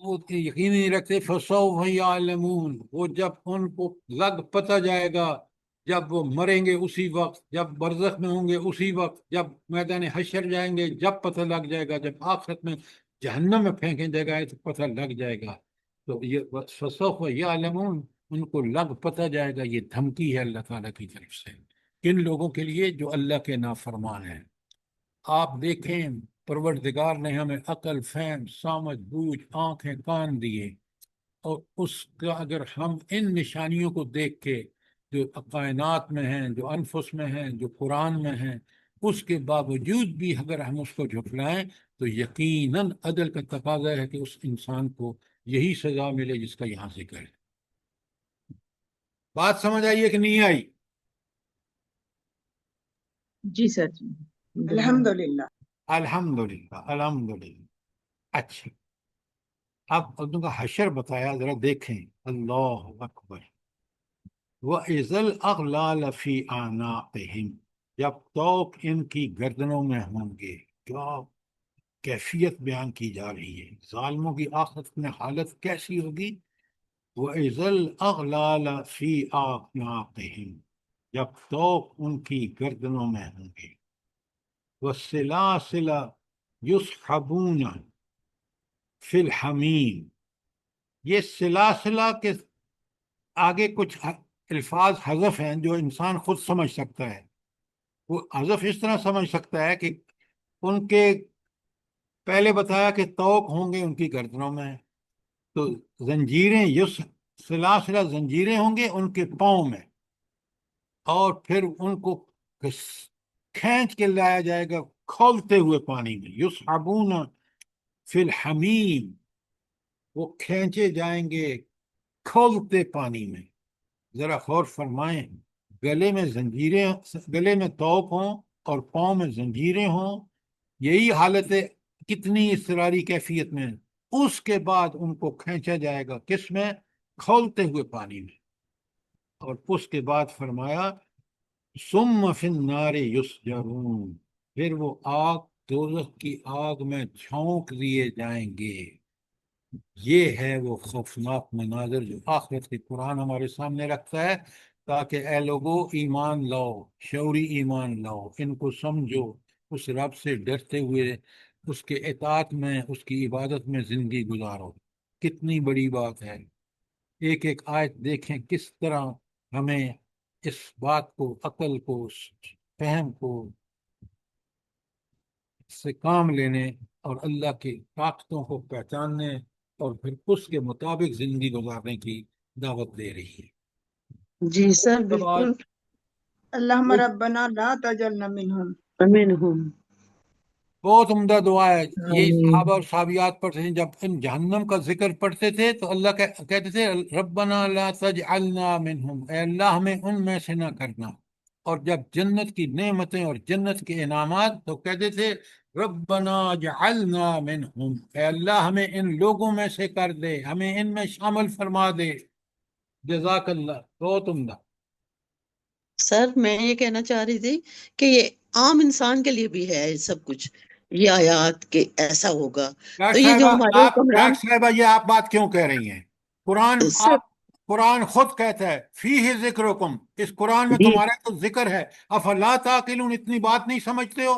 وہ یقین نہیں رکھتے. فسوف یعلمون، وہ جب ان کو لگ پتہ جائے گا، جب وہ مریں گے اسی وقت، جب برزخ میں ہوں گے اسی وقت، جب میدان حشر جائیں گے جب پتہ لگ جائے گا، جب آخرت میں جہنم میں پھینکیں جائے گا تو پتہ لگ جائے گا. تو یہ فسوف یعلمون، ان کو لگ پتہ جائے گا. یہ دھمکی ہے اللہ تعالیٰ کی طرف سے کن لوگوں کے لیے؟ جو اللہ کے نافرمان ہیں. آپ دیکھیں پروردگار نے ہمیں عقل، فہم، سمجھ، بوجھ، آنکھیں، کان دیے، اور اس کا اگر ہم ان نشانیوں کو دیکھ کے جو کائنات میں ہیں، جو انفس میں ہیں، جو قرآن میں ہیں، اس کے باوجود بھی اگر ہم اس کو جھٹلائیں تو یقیناً عدل کا تقاضا ہے کہ اس انسان کو یہی سزا ملے جس کا یہاں ذکر ہے. بات سمجھ آئیے کہ نہیں آئی؟ جی سر جی الحمدللہ. الحمدللہ الحمدللہ. اچھا، اب ان کا حشر بتایا، ذرا دیکھیں. اللہ اکبر. وَإِذَا الْأَغْلَالَ فِي أَعْنَاقِهِمْ، جب طوق ان کی گردنوں میں ہوں گے. کیا کیفیت بیان کی جا رہی ہے، ظالموں کی آخرت میں حالت کیسی ہوگی. وَإِذَا الْأَغْلَالَ فِي أَعْنَاقِهِمْ، جب طوق ان کی گردنوں میں ہوں گے. وَالسِّلَاسِلَ يُسْحَبُونَ فِي الْحَمِيمِ، یہ سلاسلہ کے آگے کچھ الفاظ حذف ہیں جو انسان خود سمجھ سکتا ہے. وہ حذف اس طرح سمجھ سکتا ہے کہ ان کے پہلے بتایا کہ طوق ہوں گے ان کی گردنوں میں، تو زنجیریں، سلاسلہ زنجیریں ہوں گے ان کے پاؤں میں، اور پھر ان کو کھینچ کے لایا جائے گا کھولتے ہوئے پانی میں. یسحبون فی الحمیم، وہ کھینچے جائیں گے کھولتے پانی میں. ذرا غور فرمائیں، گلے میں زنجیریں، گلے میں توپ ہوں اور پاؤں میں زنجیریں ہوں، یہی حالت ہے کتنی اضطراری کیفیت میں. اس کے بعد ان کو کھینچا جائے گا کس میں؟ کھولتے ہوئے پانی میں. اور اس کے بعد فرمایا ثم فی النار یسجرون، پھر وہ آگ، دوزخ کی آگ میں جھونک دیے جائیں گے. یہ ہے وہ خوفناک مناظر جو آخرت کی قرآن ہمارے سامنے رکھتا ہے تاکہ اے لوگو ایمان لاؤ، شعوری ایمان لاؤ، ان کو سمجھو، اس رب سے ڈرتے ہوئے اس کے اطاعت میں، اس کی عبادت میں زندگی گزارو. کتنی بڑی بات ہے. ایک ایک آیت دیکھیں کس طرح ہمیں اس بات کو، عقل کو، فہم کو سے کام لینے اور اللہ کی طاقتوں کو پہچاننے اور پھر اس کے مطابق زندگی گزارنے کی دعوت دے رہی ہے. جی سر اس کے بعد بالکل. اللهم ربنا لا تجعلنا منهم. امین. بہت عمدہ دعا ہے. یہ آمین. صحابہ اور صحابیات پڑھتے ہیں، جب ان جہنم کا ذکر پڑھتے تھے تو اللہ کہتے تھے ربنا لا تجعلنا منہم، اے اللہ ہمیں ان میں سے نہ کرنا. اور جب جنت کی نعمتیں اور جنت کے انعامات تو کہتے تھے ربنا جعلنا منہم، اے اللہ ہمیں ان لوگوں میں سے کر دے، ہمیں ان میں شامل فرما دے. جزاک اللہ، بہت عمدہ. سر میں یہ کہنا چاہ رہی تھی کہ یہ عام انسان کے لیے بھی ہے یہ سب کچھ، یہ آیات کہ ایسا ہوگا. تو یہ جو ہمارے حکمران ڈاکٹر صاحبہ یہ آپ بات کیوں کہہ رہی ہیں؟ سر. قرآن خود کہتا ہے فیہ ذکرکم، اس قرآن میں جی تمہارا تو ذکر ہے. افلا تعقلون، اتنی بات نہیں سمجھتے ہو؟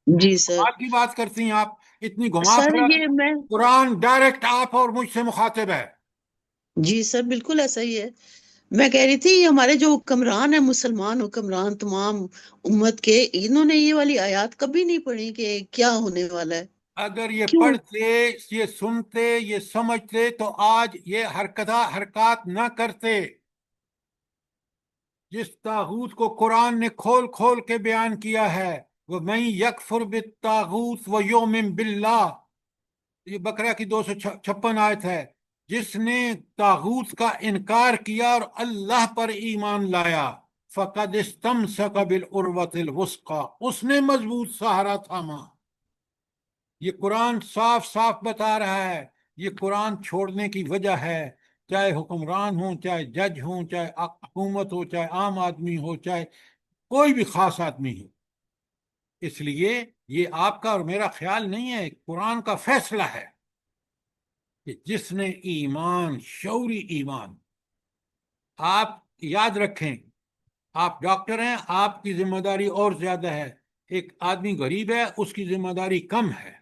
جی سر. بات کی بات کرتی ہیں آپ اتنی گھما سر پھرا. یہ میں قرآن ڈائریکٹ آپ اور مجھ سے مخاطب ہے. جی سر بالکل ایسا ہی ہے. میں کہہ رہی تھی یہ ہمارے جو حکمران ہیں، مسلمان حکمران تمام امت کے، انہوں نے یہ والی آیات کبھی نہیں پڑھی کہ کیا ہونے والا ہے. اگر یہ کیوں؟ پڑھتے، یہ سنتے، یہ سمجھتے تو آج یہ حرکات نہ کرتے. جس طاغوت کو قرآن نے کھول کھول کے بیان کیا ہے، وہ میں یکفر بالطاغوت و یؤمن باللہ، یہ بقرہ کی 256 آیت ہے. جس نے طاغوت کا انکار کیا اور اللہ پر ایمان لایا فقد استمسک بالعروۃ الوثقی، اس نے مضبوط سہارا تھاما. یہ قرآن صاف صاف بتا رہا ہے. یہ قرآن چھوڑنے کی وجہ ہے، چاہے حکمران ہوں، چاہے جج ہوں، چاہے حکومت ہو، چاہے عام آدمی ہو، چاہے کوئی بھی خاص آدمی ہو. اس لیے یہ آپ کا اور میرا خیال نہیں ہے، قرآن کا فیصلہ ہے کہ جس نے ایمان، شعوری ایمان. آپ یاد رکھیں، آپ ڈاکٹر ہیں، آپ کی ذمہ داری اور زیادہ ہے. ایک آدمی غریب ہے، اس کی ذمہ داری کم ہے.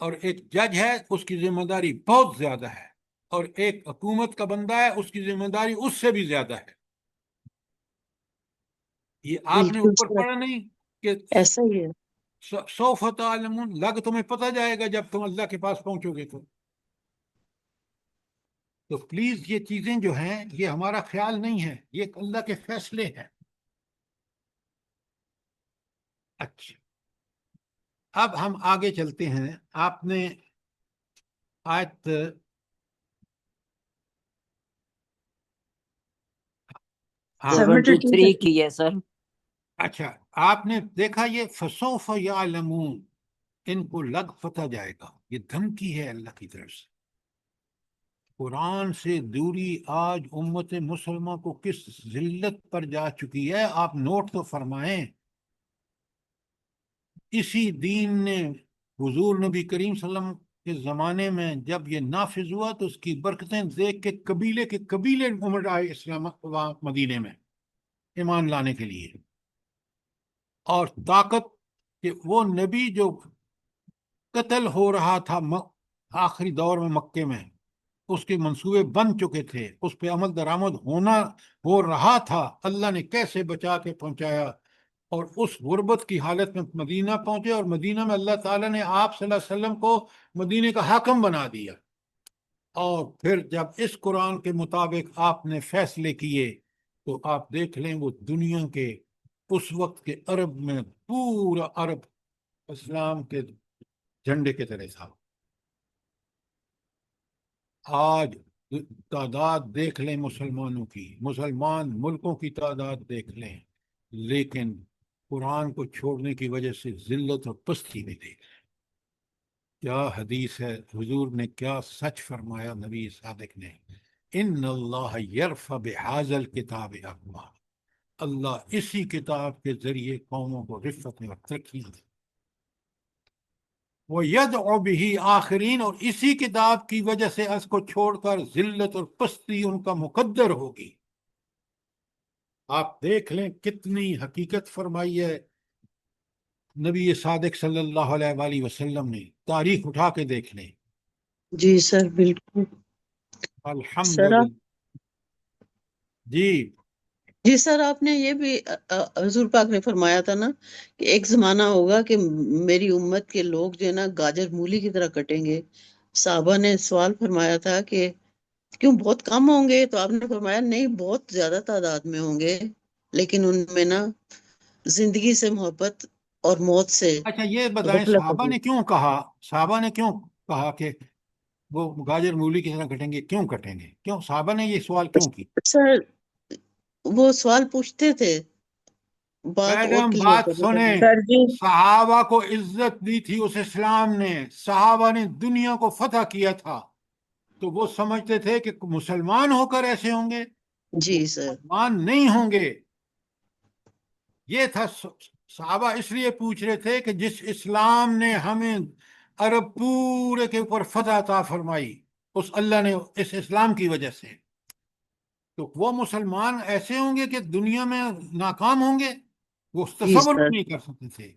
اور ایک جج ہے، اس کی ذمہ داری بہت زیادہ ہے. اور ایک حکومت کا بندہ ہے، اس کی ذمہ داری اس سے بھی زیادہ ہے. یہ آپ نے بالکل اوپر سر پڑھا نہیں کہ ایسا ہی ہے. سوف تعلمون، لگ تمہیں پتہ جائے گا جب تم اللہ کے پاس پہنچو گے. تو پلیز یہ چیزیں جو ہیں یہ ہمارا خیال نہیں ہے، یہ اللہ کے فیصلے ہیں. اچھا، اب ہم آگے چلتے ہیں. آپ نے آیت ہاں 73 کی ہے سر. اچھا، آپ نے دیکھا یہ فسوف یعلمون، ان کو لگ پتہ جائے گا. یہ دھمکی ہے اللہ کی طرف سے. قرآن سے دوری آج امت مسلمہ کو کس ذلت پر جا چکی ہے. آپ نوٹ تو فرمائیں. اسی دین نے حضور نبی کریم صلی اللہ علیہ وسلم کے زمانے میں جب یہ نافذ ہوا تو اس کی برکتیں دیکھ کے قبیلے امڑ آئے اسلام مدینے میں ایمان لانے کے لیے. اور طاقت کہ وہ نبی جو قتل ہو رہا تھا آخری دور میں مکے میں، اس کے منصوبے بن چکے تھے، اس پہ عمل درآمد ہو رہا تھا. اللہ نے کیسے بچا کے پہنچایا اور اس غربت کی حالت میں مدینہ پہنچے. اور مدینہ میں اللہ تعالیٰ نے آپ صلی اللہ علیہ وسلم کو مدینہ کا حاکم بنا دیا. اور پھر جب اس قرآن کے مطابق آپ نے فیصلے کیے تو آپ دیکھ لیں وہ دنیا کے اس وقت کے عرب میں پورا عرب اسلام کے جھنڈے کی طرح تھا. آج تعداد دیکھ لیں مسلمانوں کی، مسلمان ملکوں کی تعداد دیکھ لیں، لیکن قرآن کو چھوڑنے کی وجہ سے ذلت اور پستی میں دیکھ لیں. کیا حدیث ہے، حضور نے کیا سچ فرمایا نبی صادق نے، ان اللہ یرفع بہذا الکتاب اقوام، اللہ اسی کتاب کے ذریعے قوموں کو رفعت اور ترقی دے. وَيَدْعُ بِهِ آخرین، اور اسی کتاب کی وجہ سے اس کو چھوڑ کر ذلت اور پستی ان کا مقدر ہوگی. آپ دیکھ لیں کتنی حقیقت فرمائی ہے. نبی صادق صلی اللہ علیہ وآلہ وسلم نے، تاریخ اٹھا کے دیکھ لیں. جی سر بالکل. سر الحمدللہ. جی جی سر آپ نے یہ بھی حضور پاک نے فرمایا تھا نا کہ ایک زمانہ ہوگا کہ میری امت کے لوگ جو ہے نا گاجر مولی کی طرح کٹیں گے. صحابہ نے سوال فرمایا تھا کہ کیوں بہت کم ہوں گے؟ تو آپ نے فرمایا نہیں، بہت زیادہ تعداد میں ہوں گے، لیکن ان میں نا زندگی سے محبت اور موت سے اچھا یہ بتائیں، غفلت صحابہ ہوگی. نے کیوں کہا کہ وہ گاجر مولی کی طرح کٹیں گے؟ کیوں کٹیں گے؟ کیوں صحابہ نے یہ سوال کیوں کی؟ سر وہ سوال پوچھتے تھے، بات اور میڈم کلیئر بات کرنے کے سنیں، لیے. سر جی صحابہ کو عزت دی تھی اس اسلام نے، صحابہ نے دنیا کو فتح کیا تھا، تو وہ سمجھتے تھے کہ مسلمان ہو کر ایسے ہوں گے، وہ جی سر. مسلمان نہیں ہوں گے. یہ تھا صحابہ اس لیے پوچھ رہے تھے کہ جس اسلام نے ہمیں عرب پورے کے اوپر فتح عطا فرمائی، اس اللہ نے اس اسلام کی وجہ سے، تو وہ مسلمان ایسے ہوں گے کہ دنیا میں ناکام ہوں گے؟ وہ جی تصور سر. بھی نہیں کر سکتے تھے،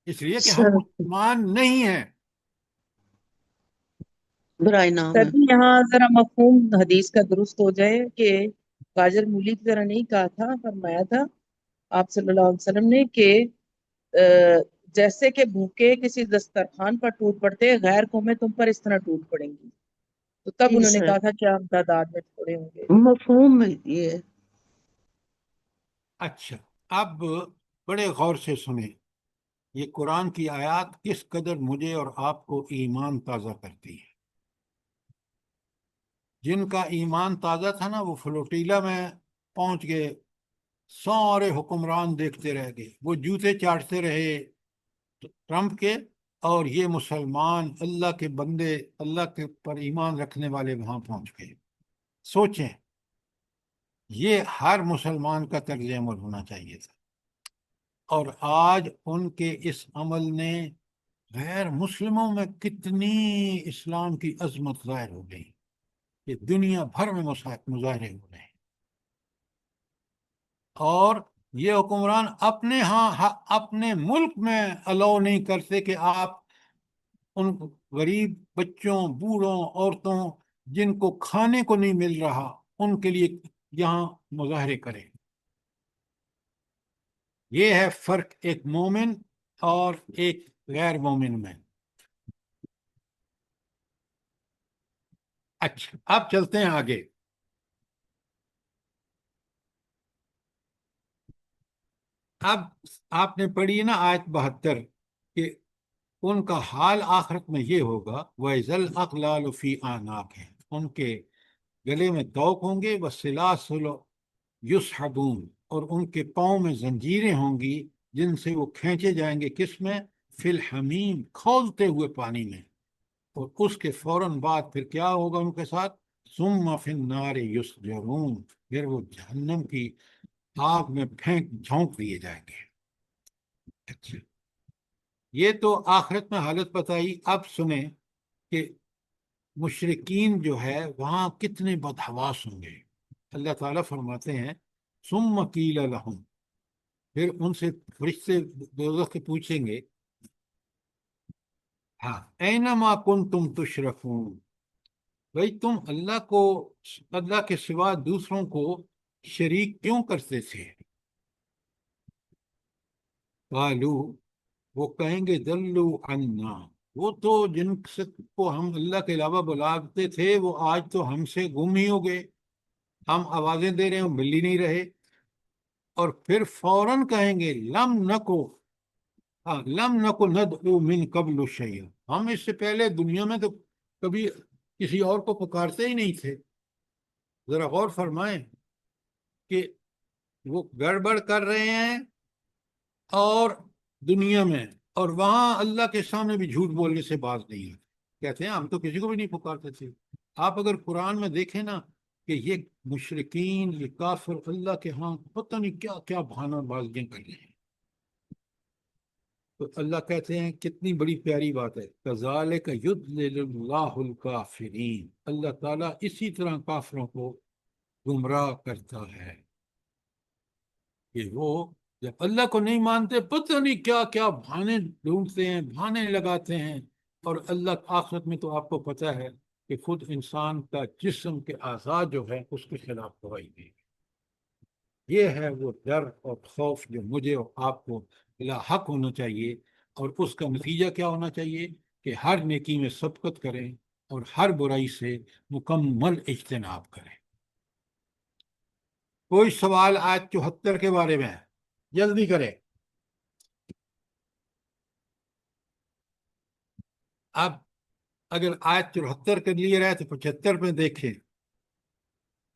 اس لیے کہ ہم سر مسلمان نہیں ہیں. برائے نام سر ہے. جی یہاں ذرا مفہوم حدیث کا درست ہو جائے کہ گاجر مولی کی طرح نہیں کہا تھا، فرمایا تھا آپ صلی اللہ علیہ وسلم نے کہ جیسے کہ بھوکے کسی دسترخوان پر ٹوٹ پڑتے، غیر قومیں تم پر اس طرح ٹوٹ پڑیں گی. تو تب جی انہوں نے سر کہا تھا کہ آپ تعداد میں تھوڑے ہوں گے. مفہوم ہے یہ. اچھا اب بڑے غور سے سنیں، یہ قرآن کی آیات کس قدر مجھے اور آپ کو ایمان تازہ کرتی ہے. جن کا ایمان تازہ تھا نا، وہ فلوٹیلا میں پہنچ گئے، سارے حکمران دیکھتے رہ گئے، وہ جوتے چاٹتے رہے ٹرمپ کے، اور یہ مسلمان اللہ کے بندے، اللہ کے پر ایمان رکھنے والے وہاں پہنچ گئے. سوچیں، یہ ہر مسلمان کا طرز عمل ہونا چاہیے تھا، اور آج ان کے اس عمل نے غیر مسلموں میں کتنی اسلام کی عظمت ظاہر ہو گئی کہ دنیا بھر میں مظاہرے ہو رہے ہیں. اور یہ حکمران اپنے ملک میں الاؤ نہیں کرتے کہ آپ ان غریب بچوں، بوڑھوں، عورتوں جن کو کھانے کو نہیں مل رہا، ان کے لیے یہاں مظاہرے کریں. یہ ہے فرق ایک مومن اور ایک غیر مومن میں. اچھا اب چلتے ہیں آگے. اب آپ نے پڑھی نا آیت 72 کہ ان کا حال آخرت میں یہ ہوگا، وَإِذَا الْأَغْلَالُ فِي أَعْنَاقِهِمْ، ان کے گلے میں طوق ہوں گے، وَالسَّلَاسِلُ يُسْحَبُونَ، اور ان کے پاؤں میں زنجیریں ہوں گی جن سے وہ کھینچے جائیں گے، کس میں؟ فی الحمیم، کھولتے ہوئے پانی میں. اور اس کے فوراً بعد پھر کیا ہوگا ان کے ساتھ؟ ثم فی النار یسجرون، پھر وہ جہنم کی آگ میں جھونک دیے جائیں گے. اچھا یہ تو آخرت میں حالت بتائی. اب سنیں کہ مشرکین جو ہے وہاں کتنے بدحواس ہوں گے. اللہ تعالیٰ فرماتے ہیں ثم قیل لہم، پھر ان سے فرشتے دوزخ کے پوچھیں گے، ہاں اینما کنتم تشرکون، بھائی تم اللہ کے سوا دوسروں کو شریک کیوں کرتے تھے؟ قالو، وہ کہیں گے دلو عنا، وہ تو جن کو ہم اللہ کے علاوہ بلاتے تھے وہ آج تو ہم سے گم ہی ہو گئے، ہم آوازیں دے رہے ہیں مل ہی نہیں رہے. اور پھر فوراً کہیں گے لم نکو ندعو من قبل شیئا، ہم اس سے پہلے دنیا میں تو کبھی کسی اور کو پکارتے ہی نہیں تھے. ذرا غور فرمائیں کہ وہ گڑبڑ کر رہے ہیں اور دنیا میں، اور وہاں اللہ کے سامنے بھی جھوٹ بولنے سے باز نہیں ہے. کہتے ہیں ہم تو کسی کو بھی نہیں پکارتے تھے. آپ اگر قرآن میں دیکھیں نا کہ یہ مشرکین، یہ کافر اللہ کے ہاں پتہ نہیں کیا کیا بہانہ بازیاں کر رہے ہیں. تو اللہ کہتے ہیں کتنی بڑی پیاری بات ہے، کذالک یضلل اللہ الکافرین، اللہ تعالیٰ اسی طرح کافروں کو گمراہ کرتا ہے کہ وہ جب اللہ کو نہیں مانتے پتہ نہیں کیا کیا بہانے ڈھونڈتے ہیں، بہانے لگاتے ہیں، اور اللہ آخرت میں تو آپ کو پتہ ہے کہ خود انسان کا جسم کے اعضاء جو ہے اس کے خلاف گواہی دے گی۔ یہ ہے وہ ڈر اور خوف جو مجھے اور آپ کو بلا حق ہونا چاہیے، اور اس کا نتیجہ کیا ہونا چاہیے کہ ہر نیکی میں سبقت کریں اور ہر برائی سے مکمل اجتناب کریں۔ کوئی سوال آیت 74 کے بارے میں ہے؟ جلدی کریں۔ اب اگر آیت 74 کے لیے رہے تو 75 میں دیکھیں،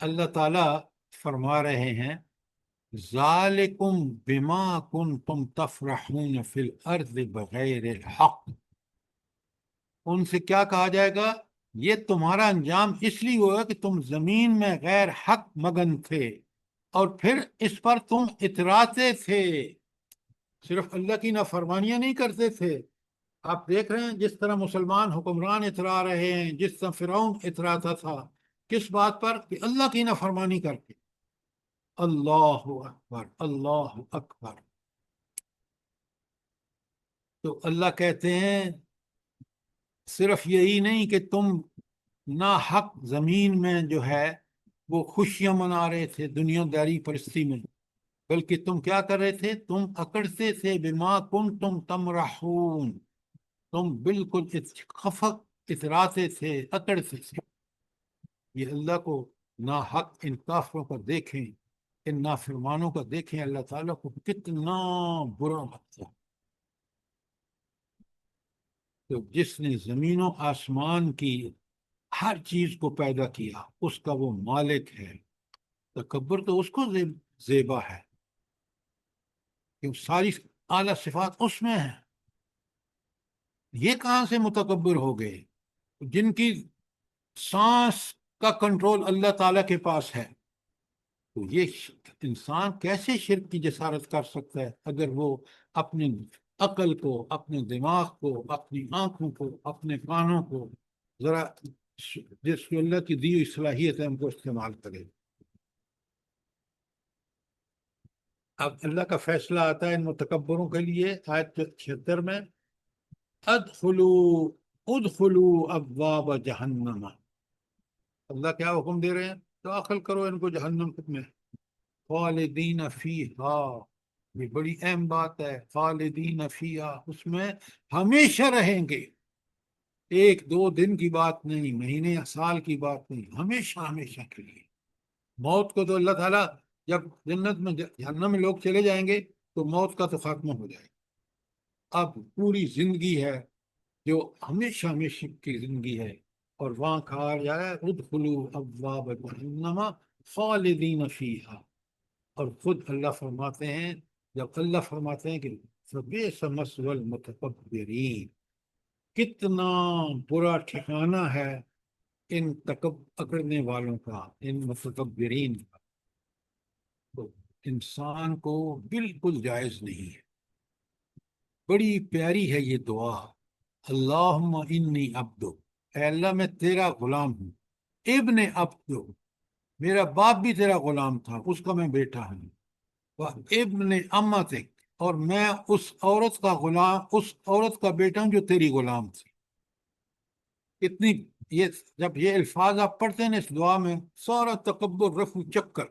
اللہ تعالیٰ فرما رہے ہیں ذالکم بما کنتم تفرحون فی الارض بغیر الحق۔ ان سے کیا کہا جائے گا؟ یہ تمہارا انجام اس لیے ہوا کہ تم زمین میں غیر حق مگن تھے، اور پھر اس پر تم اتراتے تھے، صرف اللہ کی نافرمانیاں نہیں کرتے تھے۔ آپ دیکھ رہے ہیں جس طرح مسلمان حکمران اترا رہے ہیں، جس طرح فرعون اتراتا تھا، کس بات پر؟ کہ اللہ کی نافرمانی کر کے۔ اللہ اکبر، اللہ اکبر۔ تو اللہ کہتے ہیں صرف یہی نہیں کہ تم ناحق زمین میں جو ہے وہ خوشیاں منا رہے تھے دنیا داری پرستی میں، بلکہ تم کیا کر رہے تھے؟ تم اکڑتے تھے، بما کنتم تمرحون، تم بالکل خفق اتراتے تھے، اکڑتے تھے۔ یہ اللہ کو ناحق ان کافروں کو دیکھیں، ان نافرمانوں کا دیکھیں، اللہ تعالیٰ کو کتنا برا لگتا ہے۔ تو جس نے زمین و آسمان کی ہر چیز کو پیدا کیا اس کا وہ مالک ہے، تکبر تو اس کو زیبا ہے، کہ ساری اعلیٰ صفات اس میں ہیں۔ یہ کہاں سے متکبر ہو گئے؟ جن کی سانس کا کنٹرول اللہ تعالیٰ کے پاس ہے، تو یہ انسان کیسے شرک کی جسارت کر سکتا ہے اگر وہ اپنی عقل کو، اپنے دماغ کو، اپنی آنکھوں کو، اپنے کانوں کو ذرا جس کو اللہ کی دی ہوئی صلاحیت ہے ان کو استعمال کرے۔ اب اللہ کا فیصلہ آتا ہے ان متکبروں کے لیے آیت 76 میں، ادخلوا ابواب جہنم۔ اللہ کیا حکم دے رہے ہیں؟ داخل کرو ان کو جہنم میں، خالدین فیہا، یہ بڑی اہم بات ہے، خالدین فیہا، اس میں ہمیشہ رہیں گے، ایک دو دن کی بات نہیں، مہینے یا سال کی بات نہیں، ہمیشہ ہمیشہ کے لیے۔ موت کو تو اللہ تعالیٰ جب جنت میں جہنم میں لوگ چلے جائیں گے تو موت کا تو خاتمہ ہو جائے گا، اب پوری زندگی ہے جو ہمیشہ ہمیشہ کی زندگی ہے، اور وہاں کہا جائے ادخلوا ابواب جہنم خالدین فیہا، اور خود اللہ فرماتے ہیں، جب اللہ فرماتے ہیں کہ فبئس مثوى المتکبرین، کتنا برا ٹھکانہ ہے ان اکڑنے والوں کا، ان متکبرین کا، تو انسان کو بالکل جائز نہیں ہے۔ بڑی پیاری ہے یہ دعا، اللہم انی عبدک، اے اللہ میں تیرا غلام ہوں، ابن عبدک، میرا باپ بھی تیرا غلام تھا، اس کا میں بیٹا ہوں، ابن امتک، اور میں اس عورت کا غلام، اس عورت کا بیٹا ہوں جو تیری غلام تھی۔ اتنی یہ جب یہ الفاظ آپ پڑھتے ہیں نا اس دعا میں، سارا تکبر رفع چکر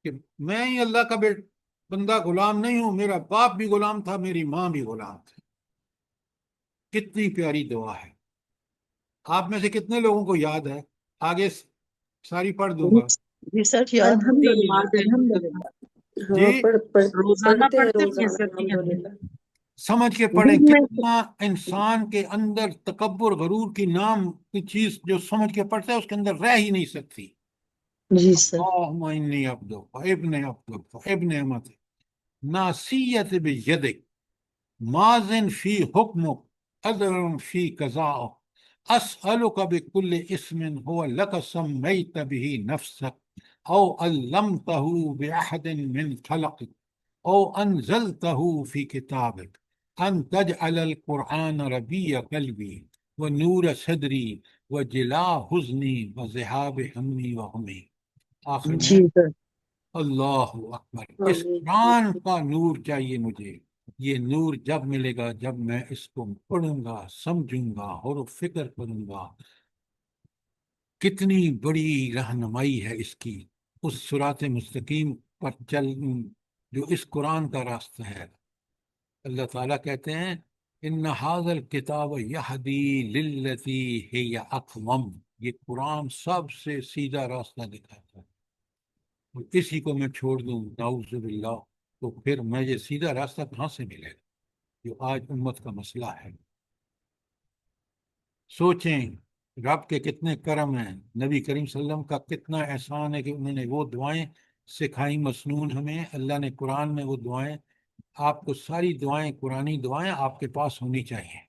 کہ میں ہی اللہ کا بندہ غلام نہیں ہوں، میرا باپ بھی غلام تھا، میری ماں بھی غلام تھی۔ کتنی پیاری دعا ہے۔ آپ میں سے کتنے لوگوں کو یاد ہے؟ آگے ساری پڑھ دوں گا۔ جی سر، یاد ہوتی الحمدللہ، ہے، الحمدللہ، جی ہاں روزانہ پڑھتے ہیں پڑھتے بھی ہیں روزانہ، سر جی ہم۔ الحمدللہ۔ سمجھ کے پڑھیں، دن میں کتنا انسان کے اندر تکبر غرور کی نام کی چیز جو سمجھ کے پڑھتا ہے اس کے اندر رہ ہی نہیں سکتی۔ جی سر، اللہم انی عبدک ابن عبدک ابن امتک ناصیت بیدک ماضٍ فی حکمک عدل فی قضاءک اسألک بکل اسم هو لک سمیت به نفسک او علمتہ بأحد من خلقک او انزلتہ فی کتابک ان تجعل القرآن ربیع قلبی ونور صدری وجلاء حزنی وذہاب ہمی وغمی۔ آخر میں جی سر، اللہ اکبر، اس قرآن کا نور چاہیے مجھے. یہ نور جب ملے گا جب میں اس کو پڑھوں گا، سمجھوں گا اور فکر کروں گا. کتنی بڑی رہنمائی ہے اس کی، اس صراط مستقیم پر چل جو اس قرآن کا راستہ ہے. اللہ تعالیٰ کہتے ہیں ان ھذا الکتاب یہدی للتی ہی اقوم، یہ قرآن سب سے سیدھا راستہ دکھاتا ہے. اور اسی کو میں چھوڑ دوں نعوذ باللہ تو پھر مجھے سیدھا راستہ کہاں سے ملے گا، جو آج امت کا مسئلہ ہے. سوچیں رب کے کتنے کرم ہیں، نبی کریم صلی اللہ علیہ وسلم کا کتنا احسان ہے کہ انہوں نے وہ دعائیں سکھائی مسنون ہمیں. اللہ نے قرآن میں وہ دعائیں، آپ کو ساری دعائیں قرآنی دعائیں آپ کے پاس ہونی چاہیے.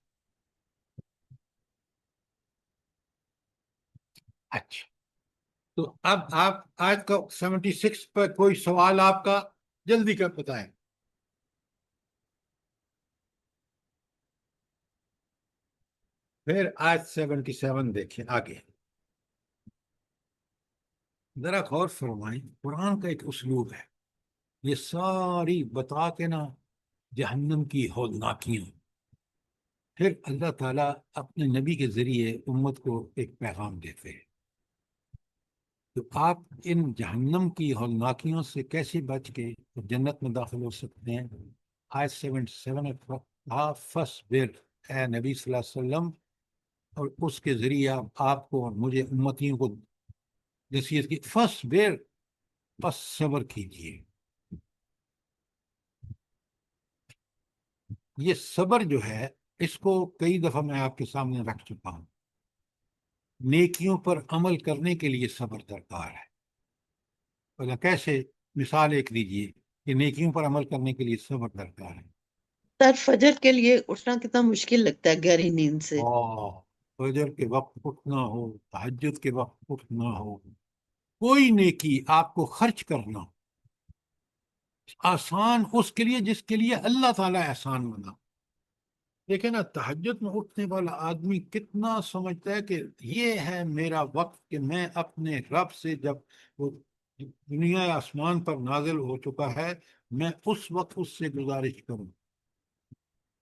اچھا، تو اب آپ آج کا 76 پر کوئی سوال آپ کا جلدی کر بتائیں. پھر آج 77 دیکھیں آگے. ذرا غور فرمائیں، قرآن کا ایک اسلوب ہے، یہ ساری بتا کے نا جہنم کی ہولناکیاں، پھر اللہ تعالیٰ اپنے نبی کے ذریعے امت کو ایک پیغام دیتے ہیں. تو آپ ان جہنم کی ہولناکیوں سے کیسے بچ کے جنت میں داخل ہو سکتے ہیں. آیت 77 فاصبر، اے نبی صلی اللہ علیہ وسلم، اور اس کے ذریعے آپ کو اور مجھے امتیوں کو نصیحت کی، فاصبر، بس صبر کیجیے. یہ صبر جو ہے اس کو کئی دفعہ میں آپ کے سامنے رکھ چکا ہوں. نیکیوں پر عمل کرنے کے لیے صبر درکار ہے. بھلا کیسے؟ مثال ایک دیجیے کہ نیکیوں پر عمل کرنے کے لیے صبر درکار ہے. سر فجر کے لیے اٹھنا کتنا مشکل لگتا ہے گہری نیند سے. فجر کے وقت اٹھنا ہو، تہجد کے وقت اٹھنا ہو، کوئی نیکی آپ کو خرچ کرنا آسان اس کے لیے جس کے لیے اللہ تعالیٰ احسان بنا. دیکھیں نا، تہجد میں اٹھنے والا آدمی کتنا سمجھتا ہے کہ یہ ہے میرا وقت کہ میں اپنے رب سے، جب وہ دنیا آسمان پر نازل ہو چکا ہے، میں اس وقت اس سے گزارش کروں.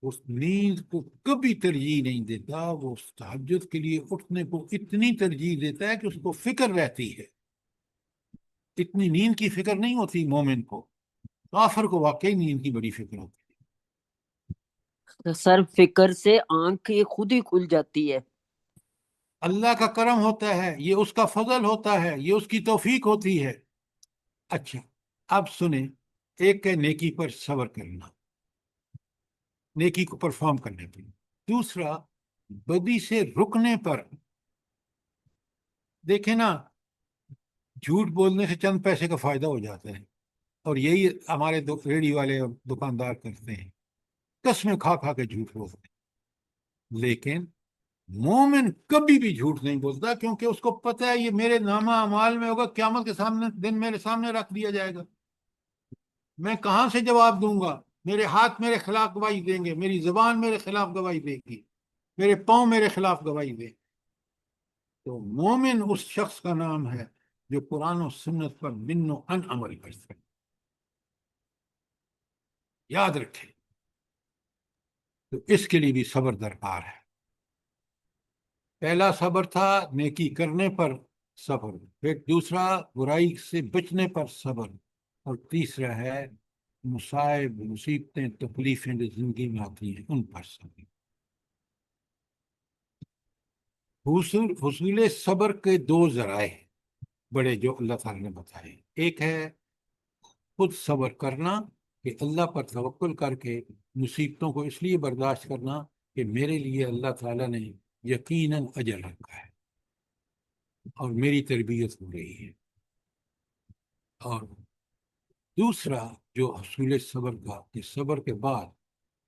اس نیند کو کبھی ترجیح نہیں دیتا، وہ اس تہجد کے لیے اٹھنے کو اتنی ترجیح دیتا ہے کہ اس کو فکر رہتی ہے. اتنی نیند کی فکر نہیں ہوتی مومن کو، کافر کو واقعی نیند کی بڑی فکر ہوتی ہے. سر فکر سے آنکھ یہ خود ہی کھل جاتی ہے. اللہ کا کرم ہوتا ہے، یہ اس کا فضل ہوتا ہے، یہ اس کی توفیق ہوتی ہے. اچھا، اب سنیں، ایک ہے نیکی پر صبر کرنا، نیکی کو پرفارم کرنے پر. دوسرا بدی سے رکنے پر. دیکھیں نا، جھوٹ بولنے سے چند پیسے کا فائدہ ہو جاتا ہے، اور یہی ہمارے ریڑھی والے اور دکاندار کرتے ہیں، قسمیں کھا کھا کے جھوٹ بولتے ہیں. لیکن مومن کبھی بھی جھوٹ نہیں بولتا، کیونکہ اس کو پتہ ہے یہ میرے نامہ اعمال میں ہوگا، قیامت کے سامنے دن میرے سامنے رکھ دیا جائے گا. میں کہاں سے جواب دوں گا؟ میرے ہاتھ میرے خلاف گواہی دیں گے، میری زبان میرے خلاف گواہی دے گی، میرے پاؤں میرے خلاف گواہی دیں. تو مومن اس شخص کا نام ہے جو قرآن و سنت پر من و ان عمل کرتا ہے. یاد رکھیں، تو اس کے لیے بھی صبر درکار ہے. پہلا صبر تھا نیکی کرنے پر صبر، پھر دوسرا برائی سے بچنے پر صبر، اور تیسرا ہے مصائب، مصیبتیں، تکلیفیں جو زندگی میں آتی ہیں ان پر صبر. حصول صبر کے دو ذرائع بڑے جو اللہ تعالیٰ نے بتائے. ایک ہے خود صبر کرنا، کہ اللہ پر توکل کر کے مصیبتوں کو اس لیے برداشت کرنا کہ میرے لیے اللہ تعالیٰ نے یقیناً اجر رکھا ہے اور میری تربیت ہو رہی ہے. اور دوسرا جو حصول صبر کا، کہ صبر کے بعد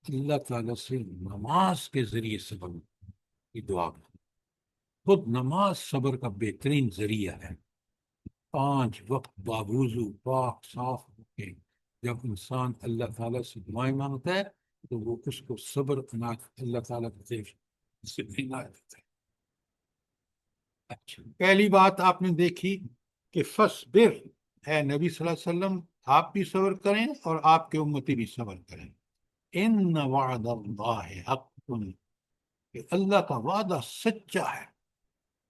اللہ تعالیٰ سے نماز کے ذریعے صبر کی دعا کرنا. خود نماز صبر کا بہترین ذریعہ ہے. 5 وقت باوضو پاک صاف ہو کے جب انسان اللہ تعالیٰ سے دعائیں مانگتا ہے تو وہ اس کو صبر اللہ تعالیٰ کی طرف سے عنایت دیتا ہے. اچھا، پہلی بات آپ نے دیکھی کہ فصبر، اے نبی صلی اللہ علیہ وسلم آپ بھی صبر کریں اور آپ کے امتی بھی صبر کریں. ان وعد اللہ حق، کہ اللہ کا وعدہ سچا ہے.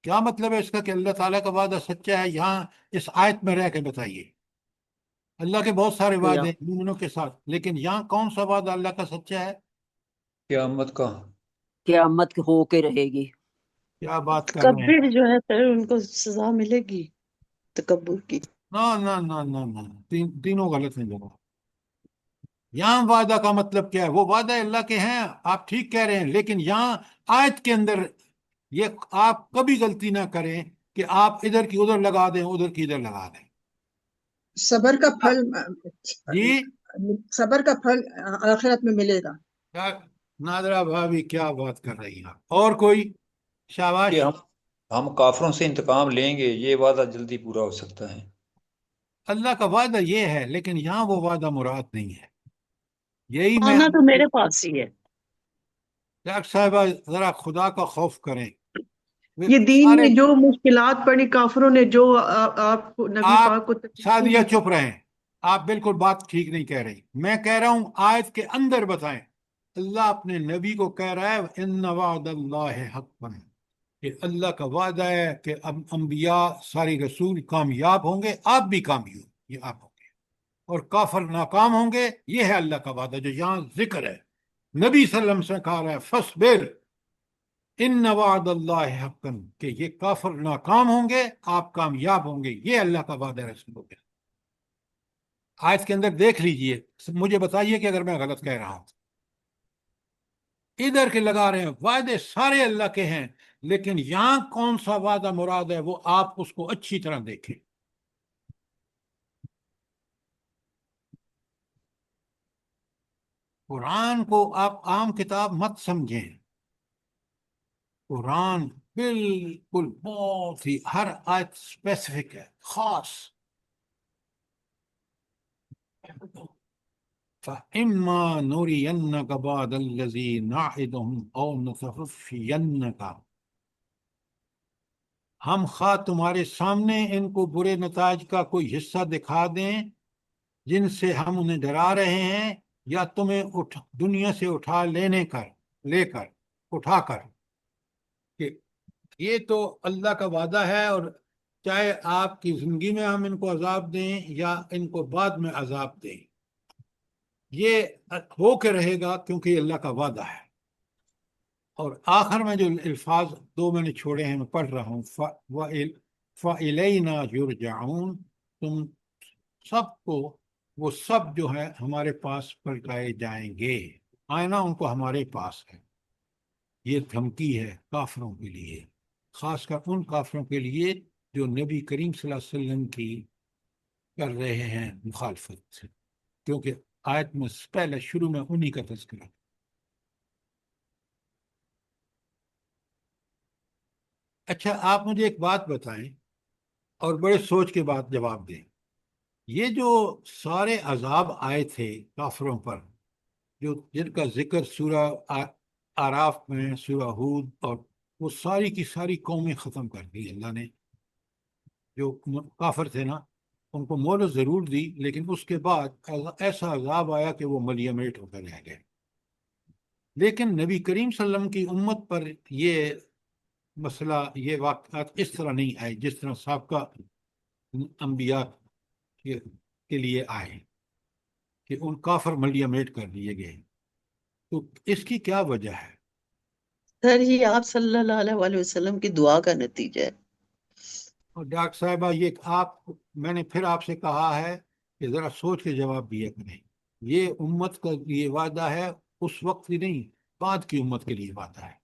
کیا مطلب ہے اس کا کہ اللہ تعالیٰ کا وعدہ سچا ہے؟ یہاں اس آیت میں رہ کے بتائیے. اللہ کے بہت سارے وعدے ہیں مومنوں کے ساتھ، لیکن یہاں کون سا وعدہ اللہ کا سچا ہے؟ قیامت کا. قیامت ہو کے رہے گی. کیا بات کر رہے ہیں؟ متکبر جو ہے پھر ان کو سزا ملے گی تکبر کی. نہ تینوں غلط ہیں جناب. یہاں وعدہ کا مطلب کیا ہے؟ وہ وعدہ اللہ کے ہیں، آپ ٹھیک کہہ رہے ہیں، لیکن یہاں آیت کے اندر یہ آپ کبھی غلطی نہ کریں کہ آپ ادھر کی ادھر لگا دیں، ادھر کی ادھر لگا دیں. صبر کا پھل جی صبر کا پھل آخرت میں ملے گا. نادرہ بھابھی کیا بات کر رہی ہیں آپ؟ اور کوئی؟ شاباش. کہ ہم کافروں سے انتقام لیں گے، یہ وعدہ جلدی پورا ہو سکتا ہے. اللہ کا وعدہ یہ ہے، لیکن یہاں وہ وعدہ مراد نہیں ہے. یہی میں آنا تو میرے پاس ہی ہے. ڈاکٹر صاحبہ ذرا خدا کا خوف کریں. یہ دین سارے میں جو مشکلات پڑی کافروں نے، جو آپ کو نبی آپ پاک کو تکلیفیں سعدیہ دی، چپ رہیں. آپ بالکل بات ٹھیک نہیں کہہ رہی. میں کہہ رہا ہوں آیت کے اندر بتائیں. اللہ اپنے نبی کو کہہ رہا ہے ان وعد اللہ حق، کہ اللہ کا وعدہ ہے کہ اب انبیاء سارے رسول کامیاب ہوں گے، آپ بھی کامیاب یہ آپ ہوں گے، اور کافر ناکام ہوں گے. یہ ہے اللہ کا وعدہ جو یہاں ذکر ہے. نبی صلی اللہ علیہ وسلم سے کہا رہا ہے فصبر ان وعد اللہ حق، کہ یہ کافر ناکام ہوں گے، آپ کامیاب ہوں گے. یہ اللہ کا وعدہ ہے رسول کے. آیت کے اندر دیکھ لیجئے، مجھے بتائیے کہ اگر میں غلط کہہ رہا ہوں. ادھر کے لگا رہے ہیں وعدے سارے اللہ کے ہیں، لیکن یہاں کون سا وعدہ مراد ہے وہ آپ اس کو اچھی طرح دیکھیں. قرآن کو آپ عام کتاب مت سمجھیں. قرآن بالکل بہت ہی ہر آیت اسپیسیفک ہے، خاص. فَإِمَّا نُرِيَنَّكَ بَعْضَ الَّذِي نَعِدُهُمْ أَوْ نُخَفِّيَنَّكَ، ہم خواہ تمہارے سامنے ان کو برے نتائج کا کوئی حصہ دکھا دیں جن سے ہم انہیں ڈرا رہے ہیں، یا تمہیں دنیا سے لے کر اٹھا کر، کہ یہ تو اللہ کا وعدہ ہے، اور چاہے آپ کی زندگی میں ہم ان کو عذاب دیں یا ان کو بعد میں عذاب دیں، یہ ہو کے رہے گا کیونکہ یہ اللہ کا وعدہ ہے. اور آخر میں جو الفاظ دو میں نے چھوڑے ہیں میں پڑھ رہا ہوں، فَإِلَيْنَا يُرْجَعُونَ، تم سب کو وہ سب جو ہے ہمارے پاس پلٹائے جائیں گے. آئینہ ان کو ہمارے پاس ہے. یہ دھمکی ہے کافروں کے لیے، خاص کر ان کافروں کے لیے جو نبی کریم صلی اللہ علیہ وسلم کی کر رہے ہیں مخالفت، کیونکہ آیت میں پہلے شروع میں انہی کا تذکرہ. اچھا آپ مجھے ایک بات بتائیں اور بڑے سوچ کے بعد جواب دیں. یہ جو سارے عذاب آئے تھے کافروں پر، جن کا ذکر سورہ آراف میں، سورہ ہود، اور وہ ساری کی ساری قومیں ختم کر دی اللہ نے. جو کافر تھے نا ان کو مہلت ضرور دی، لیکن اس کے بعد ایسا عذاب آیا کہ وہ ملیمیٹ ہو کر رہ گئے. لیکن نبی کریم صلی اللہ علیہ وسلم کی امت پر یہ مسئلہ، یہ واقعات اس طرح نہیں آئے جس طرح سابقہ انبیاء کے لیے آئے کہ ان کافر ملیمیٹ کر دیے گئے. تو اس کی کیا وجہ ہے؟ سر یہ آپ صلی اللہ علیہ وسلم کی دعا کا نتیجہ ہے. اور ڈاکٹر صاحبہ یہ میں نے پھر آپ سے کہا ہے کہ ذرا سوچ کے جواب دیا کریں. یہ امت کا یہ وعدہ ہے، اس وقت کی نہیں، بعد کی امت کے لیے وعدہ ہے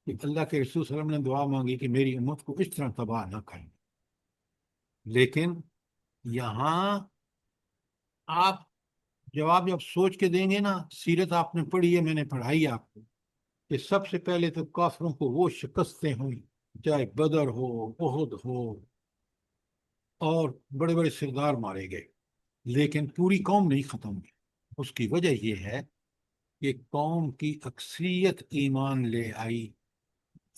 کہ اللہ کے رسول صلی اللہ علیہ وسلم نے دعا مانگی کہ میری امت کو اس طرح تباہ نہ کریں. لیکن یہاں آپ جواب جب سوچ کے دیں گے نا، سیرت آپ نے پڑھی ہے، میں نے پڑھائی آپ کو، کہ سب سے پہلے تو کافروں کو وہ شکستیں ہوئی، چاہے بدر ہو، احد ہو، اور بڑے بڑے سردار مارے گئے، لیکن پوری قوم نہیں ختم ہوئی. اس کی وجہ یہ ہے کہ قوم کی اکثریت ایمان لے آئی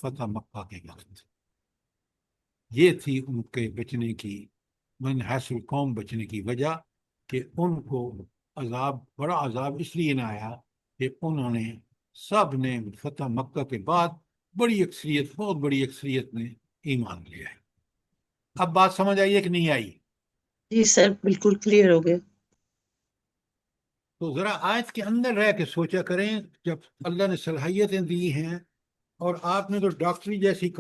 فتح مکہ کے وقت. یہ تھی ان کے بچنے کی من حیث القوم بچنے کی وجہ کہ ان کو بڑا عذاب اس لیے نہ آیا کہ انہوں نے سب نے فتح مکہ کے بعد بہت بڑی اکثریت نے ایمان لیا ہے۔ اب بات سمجھ آئی ہے کہ نہیں آئی؟ جی سر بالکل کلیئر ہو گیا۔ تو ذرا آیت کے اندر رہ کے سوچا کریں، جب اللہ نے صلاحیتیں دی ہیں اور آپ نے تو ڈاکٹری جیسی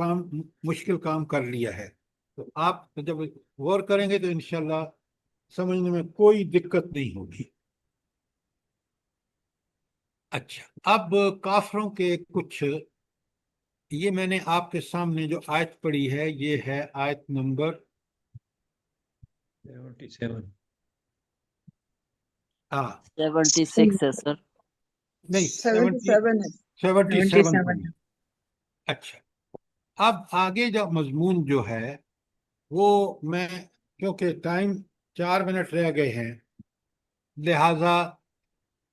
مشکل کام کر لیا ہے، تو آپ جب غور کریں گے تو انشاءاللہ سمجھنے میں کوئی دقت نہیں ہوگی۔ اچھا، اب کافروں کے کچھ، یہ میں نے آپ کے سامنے جو آیت پڑھی ہے یہ ہے آیت نمبر 77۔ ہاں 76 ہے سر۔ نہیں 77 ہے۔ 77 پڑھی۔ اچھا، اب آگے جو مضمون جو ہے وہ میں، کیونکہ ٹائم 4 منٹ رہ گئے ہیں، لہذا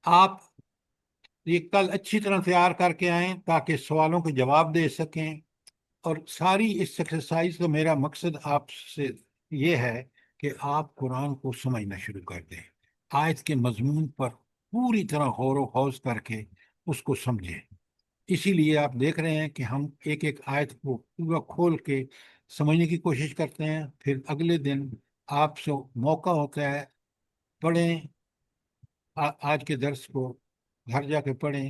آپ یہ کل اچھی طرح تیار کر کے آئیں تاکہ سوالوں کے جواب دے سکیں۔ اور ساری اس ایکسرسائز کا میرا مقصد آپ سے یہ ہے کہ آپ قرآن کو سمجھنا شروع کر دیں، آیت کے مضمون پر پوری طرح غور و خوض کر کے اس کو سمجھیں۔ اسی لیے آپ دیکھ رہے ہیں کہ ہم ایک ایک آیت کو پورا کھول کے سمجھنے کی کوشش کرتے ہیں، پھر اگلے دن آپ سے موقع ہوتا ہے پڑھیں آج کے درس کو، گھر جا کے پڑھیں،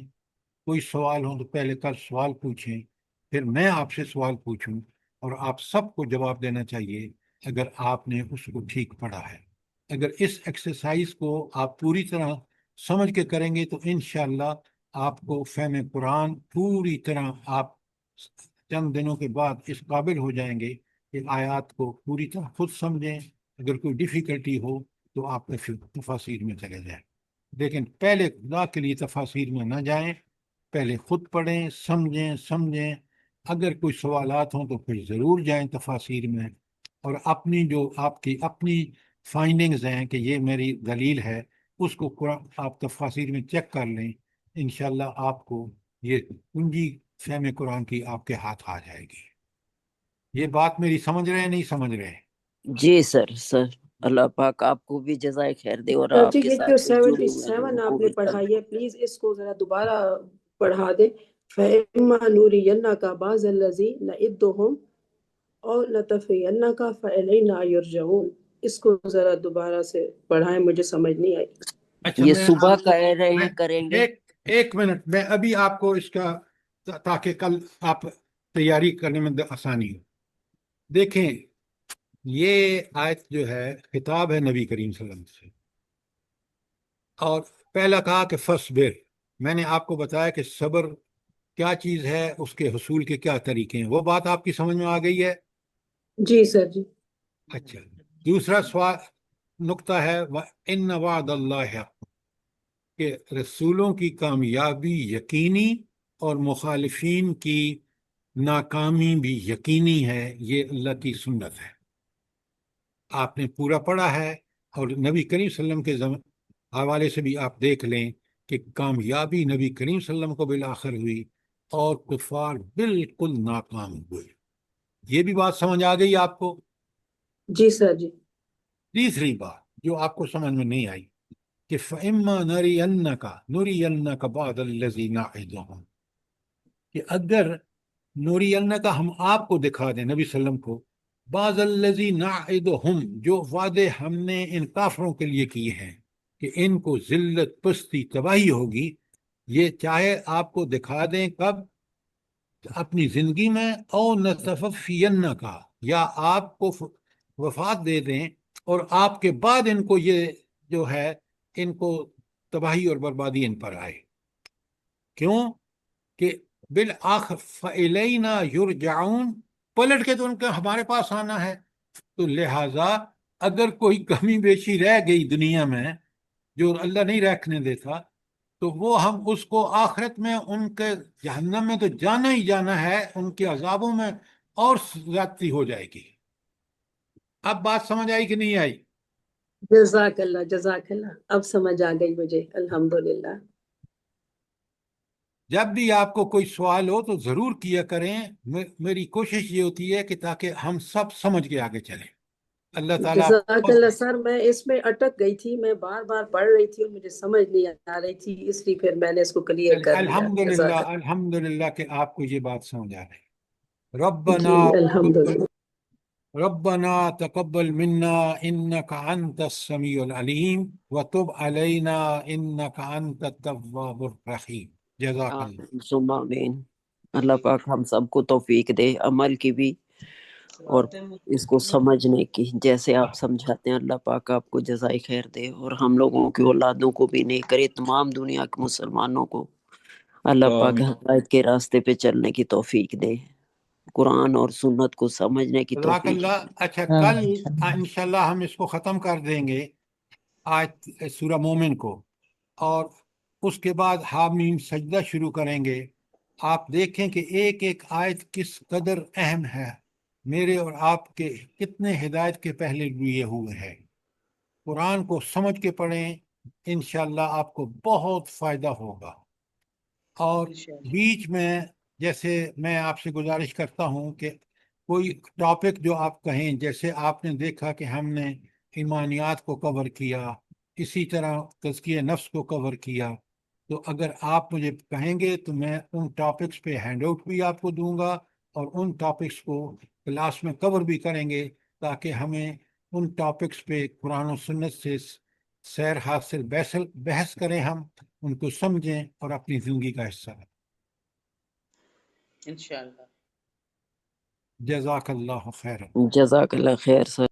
کوئی سوال ہو تو پہلے کل سوال پوچھیں، پھر میں آپ سے سوال پوچھوں، اور آپ سب کو جواب دینا چاہیے اگر آپ نے اس کو ٹھیک پڑھا ہے۔ اگر اس ایکسرسائز کو آپ پوری طرح سمجھ کے کریں گے تو انشاءاللہ آپ کو فہم قرآن پوری طرح، آپ چند دنوں کے بعد اس قابل ہو جائیں گے کہ آیات کو پوری طرح خود سمجھیں۔ اگر کوئی ڈیفیکلٹی ہو تو آپ پھر تفاسیر میں چلے جائیں، لیکن پہلے خدا کے لیے تفاسیر میں نہ جائیں، پہلے خود پڑھیں، سمجھیں۔ اگر کوئی سوالات ہوں تو پھر ضرور جائیں تفاسیر میں، اور اپنی جو آپ کی اپنی فائنڈنگز ہیں کہ یہ میری دلیل ہے، اس کو قرآن آپ تفاسیر میں چیک کر لیں، انشاءاللہ آپ کو یہ کنجی فہم قرآن کی آپ کے ہاتھ آ جائے گی۔ یہ بات میری سمجھ رہے ہیں نہیں سمجھ رہے؟ جی سر اللہ پاک آپ کو بھی جزائے خیر دے، اور سر آپ جی کے یہ ساتھ جو جو جڑے ہوئے ہیں 77 لوگوں آپ کو نے بھی پڑھائی ہے، پلیز اس کو ذرا دوبارہ پڑھا دیں۔ فَإِمَّا نُرِيَنَّكَ بَعْضَ الَّذِي نَعِدُّهُمْ أَوْ نَتَوَفَّيَنَّكَ فَإِلَيْنَا يُرْجَعُونَ۔ اس کو ذرا دوبارہ سے پڑھائیں، مجھے سمجھ نہیں آئی۔ اچھا، یہ میں صبح آپ کو کہہ رہے ہیں کریں گے۔ ایک منٹ، میں ابھی آپ کو اس کا، تاکہ کل آپ تیاری کرنے میں آسانی ہو۔ دیکھیں، یہ آیت جو ہے خطاب ہے نبی کریم صلی اللہ علیہ وسلم سے، اور پہلا کہا کہ فصبر۔ میں نے آپ کو بتایا کہ صبر کیا چیز ہے، اس کے حصول کے کیا طریقے ہیں، وہ بات آپ کی سمجھ میں آ گئی ہے؟ جی سر جی۔ اچھا، دوسرا سوال نقطہ ہے وَإِنَّ وَعْدَ اللَّهِ حَقٌّ، کہ رسولوں کی کامیابی یقینی اور مخالفین کی ناکامی بھی یقینی ہے، یہ اللہ کی سنت ہے۔ آپ نے پورا پڑھا ہے، اور نبی کریم صلی اللہ علیہ وسلم کے حوالے سے بھی آپ دیکھ لیں کہ کامیابی نبی کریم صلی اللہ علیہ وسلم کو بالآخر ہوئی اور کفار بالکل ناکام ہوئے۔ یہ بھی بات سمجھ آ گئی آپ کو؟ جی سر جی۔ تیسری بات جو آپ کو سمجھ میں نہیں آئی کہ فَإِمَّا نُرِيَنَّكَ بَعْضَ الَّذِي نَعِدُهُمْ، کہ اگر نُرِيَنَّكَ ہم آپ کو دکھا دیں، نبی صلی اللہ علیہ وسلم کو، بعض الذی نعدہم، جو وعدے ہم نے ان کافروں کے لیے کیے ہیں کہ ان کو ذلت، پستی، تباہی ہوگی، یہ چاہے آپ کو دکھا دیں کب؟ اپنی زندگی میں، او نتوفینک، یا آپ کو وفات دے دیں اور آپ کے بعد ان کو یہ جو ہے ان کو تباہی اور بربادی ان پر آئے۔ کیوں کہ بالآخر فَإِلَيْنَا يُرْجَعُونَ، پلٹ کے تو ان کا ہمارے پاس آنا ہے۔ تو لہٰذا اگر کوئی کمی بیشی رہ گئی دنیا میں جو اللہ نہیں رکھنے دیتا، تو وہ ہم اس کو آخرت میں ان کے جہنم میں تو جانا ہی جانا ہے، ان کے عذابوں میں اور زیادتی ہو جائے گی۔ اب بات سمجھ آئی کہ نہیں آئی؟ جزاک اللہ جزاک اللہ، اب سمجھ آ گئی مجھے، الحمدللہ۔ جب بھی آپ کو کوئی سوال ہو تو ضرور کیا کریں، میری کوشش یہ ہوتی ہے کہ تاکہ ہم سب سمجھ کے آگے چلیں۔ اللہ تعالیٰ جزاک اللہ سر، میں اس میں اٹک گئی تھی، میں بار بار پڑھ رہی تھی اور مجھے سمجھ نہیں آ رہی تھی، اس لیے پھر میں نے اس کو کلیئر کر لیا۔ الحمدللہ الحمدللہ کہ آپ کو یہ بات سمجھ آ رہی۔ ربنا جی الحمدللہ۔ ربنا تقبل منا انك انت السميع العليم وتب علينا انك انت التواب الرحيم۔ جزاک اللہ۔ آمین ثم آمین۔ اللہ پاک ہم سب کو توفیق دے عمل کی بھی اور اس کو سمجھنے کی، جیسے آپ سمجھاتے ہیں اللہ پاک آپ کو جزائے خیر دے، اور ہم لوگوں کی اولادوں کو بھی نہیں کرے، تمام دنیا کے مسلمانوں کو اللہ پاک ہدایت کے راستے پہ چلنے کی توفیق دے، قرآن اور سنت کو سمجھنے کی جزاک توفیق۔ اللہ۔ اچھا، کل انشاءاللہ ہم اس کو ختم کر دیں گے آیت سورہ مومن کو، اور اس کے بعد حامیم سجدہ شروع کریں گے۔ آپ دیکھیں کہ ایک ایک آیت کس قدر اہم ہے، میرے اور آپ کے کتنے ہدایت کے پہلے لیے ہوئے ہیں۔ قرآن کو سمجھ کے پڑھیں، انشاءاللہ آپ کو بہت فائدہ ہوگا۔ اور بیچ میں جیسے میں آپ سے گزارش کرتا ہوں کہ کوئی ٹاپک جو آپ کہیں، جیسے آپ نے دیکھا کہ ہم نے ایمانیات کو کور کیا، اسی طرح تزکیہ نفس کو کور کیا، تو اگر آپ مجھے کہیں گے تو میں ان ٹاپکس پہ ہینڈ آؤٹ بھی آپ کو دوں گا، اور ان ٹاپکس کو کلاس میں کور بھی کریں گے، تاکہ ہمیں ان ٹاپکس پہ قرآن و سنت سے سیر حاصل بحث کریں، ہم ان کو سمجھیں اور اپنی زندگی کا حصہ لیں۔ انشاءاللہ۔ جزاک اللہ خیر۔ جزاک اللہ خیر سر۔